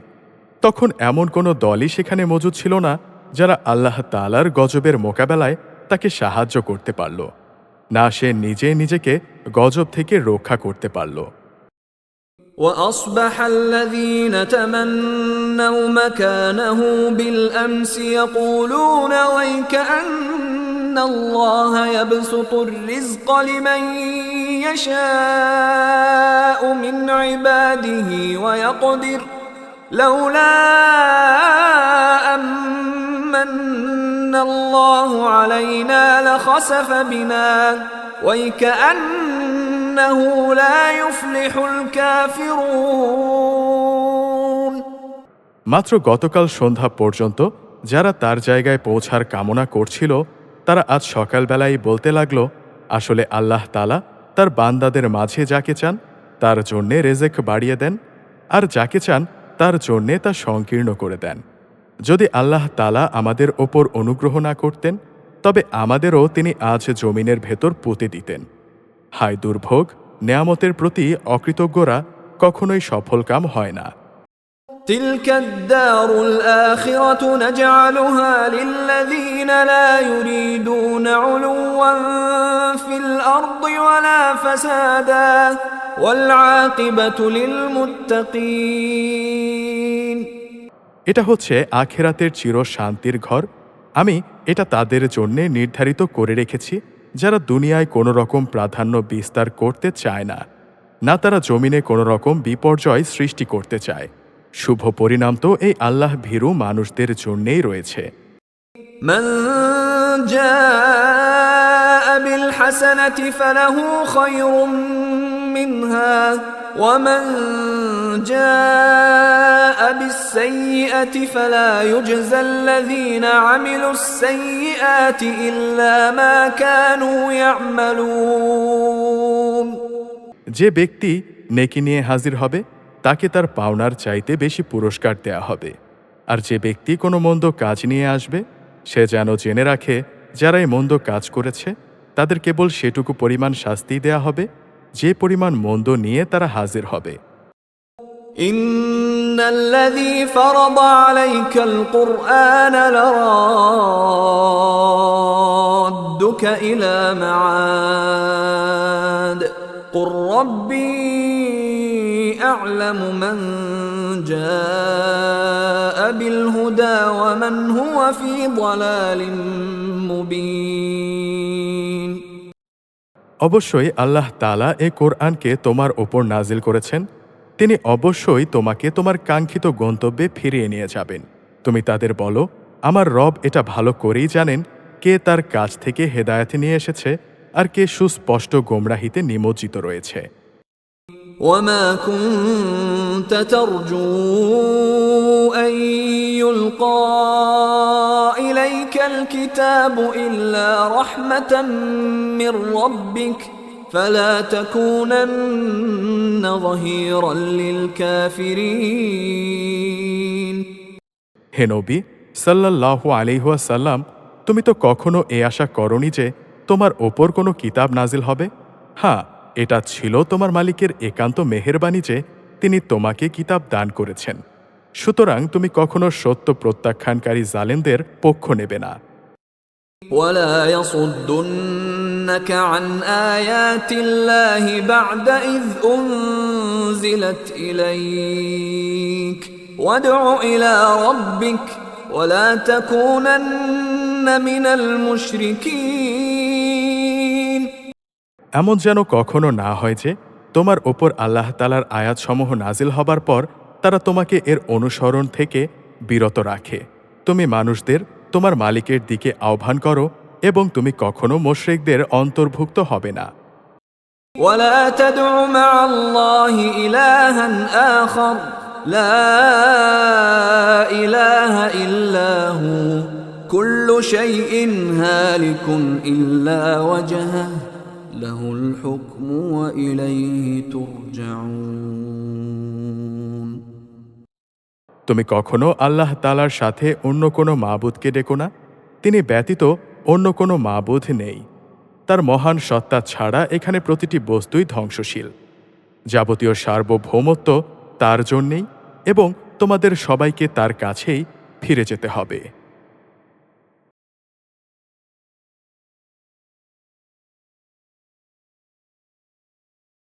তখন এমন কোনো দলই সেখানে মজুদ ছিল না যারা আল্লাহ তাআলার গজবের মোকাবেলায় তাকে সাহায্য করতে পারল, না সে নিজে নিজেকে গজব থেকে রক্ষা করতে পারল। وأصبح الذين تمنوا مكانه بالأمس يقولون ويكأن الله يبسط الرزق لمن يشاء من عباده ويقدر لولا أمن الله علينا لخسف بنا ويكأنه لا يفلح الكافرون। মাত্র গতকাল সন্ধ্যা পর্যন্ত যারা তার জায়গায় পৌঁছার কামনা করছিল তারা আজ সকালবেলায় বলতে লাগল, আসলে আল্লাহ তাআলা তার বান্দাদের মাঝে যাকে চান তার জন্যে রেজেক বাড়িয়ে দেন, আর যাকে চান তার জন্যে তা সংকীর্ণ করে দেন। যদি আল্লাহ তাআলা আমাদের ওপর অনুগ্রহ না করতেন তবে আমাদেরও তিনি আজ জমিনের ভেতর পুঁতে দিতেন। হায় দুর্ভোগ, নেয়ামতের প্রতি অকৃতজ্ঞরা কখনোই সফলকাম হয় না। تلك الدار الآخرة نجعلها للذين لا يريدون علوا في الأرض ولا فسادا والعاقبة للمتقين। এটা হচ্ছে আখিরাতের চির শান্তির ঘর। আমি এটা তাদের জন্যে নির্ধারিত করে রেখেছি যারা দুনিয়ায় কোনো রকম প্রাধান্য বিস্তার করতে চায় না, না তারা জমিনে কোনো রকম বিপর্যয় সৃষ্টি করতে চায়। শুভ পরিণাম তো এই আল্লাহ ভীরু মানুষদের জন্যেই রয়েছে। من جاء بالحسنة فله خير منها ومن جاء بالسيئة فلا يجزى الذين عملوا السيئات إلا ما كانوا يعملون। যে ব্যক্তি নেকি নিয়ে হাজির হবে তাকে তার পাওনার চাইতে বেশি পুরস্কার দেয়া হবে, আর যে ব্যক্তি কোনো মন্দ কাজ নিয়ে আসবে সে যেন জেনে রাখে যারা এই মন্দ কাজ করেছে তাদের কেবল সেটুকু পরিমাণ শাস্তি দেয়া হবে যে পরিমাণ মন্দ নিয়ে তারা হাজির হবে। إن الذي فرض عليك القرآن لرادك إلى معاد قل ربي أعلم من جاء بالهدى ومن هو في ضلال مبين। অবশ্যই আল্লাহ তাআলা এ কোরআনকে তোমার ওপর নাজিল করেছেন। তিনি অবশ্যই তোমাকে তোমার কাঙ্ক্ষিত গন্তব্যে ফিরিয়ে নিয়ে যাবেন। তুমি তাদের বলো, আমার রব এটা ভালো করেই জানেন কে তার কাছ থেকে হেদায়েত নিয়ে এসেছে আর কে সুস্পষ্ট গোমরাহিতে নিমজ্জিত রয়েছে। وما كنت ترجو أن يلقى إليك الكتاب إلا رحمة من ربك فلا تكونن ظهيرا للكافرين। হে নবী সাল্লাল্লাহু আলাইহি ওয়াসাল্লাম, তুমি তো কখনো এ আশা করনি যে তোমার ওপর কোনো কিতাব নাজিল হবে। হ্যাঁ, এটা ছিল তোমার মালিকের একান্ত মেহেরবানি যে তিনি তোমাকে কিতাব দান করেছেন। সুতরাং তুমি কখনো সত্য প্রত্যাখ্যানকারী জালেমদের পক্ষ নেবে না। ولا يصدنك عن آيات الله بعد إذ أنزلت إليك وادع إلى ربك ولا تكونن من المشركين। এমন যেন কখনো না হয় যে তোমার ওপর আল্লাহ তাআলার আয়াতসমূহ নাজিল হবার পর তারা তোমাকে এর অনুসরণ থেকে বিরত রাখে। তুমি মানুষদের তোমার মালিকের দিকে আহ্বান করো এবং তুমি কখনো মুশরিকদের অন্তর্ভুক্ত হবে না। ولا تدع مع الله إلها آخر لا إله إلا هو كل شيء هالك إلا وجهه له الحكم وإليه ترجعون। তুমি কখনো আল্লাহ তাআলার সাথে অন্য কোনো মাবুদকে ডেকো না। তিনি ব্যতীত অন্য কোনো মাবুদ নেই। তার মহান সত্তা ছাড়া এখানে প্রতিটি বস্তুই ধ্বংসশীল। যাবতীয় সার্বভৌমত্ব তার জন্যেই এবং তোমাদের সবাইকে তার কাছেই ফিরে যেতে হবে।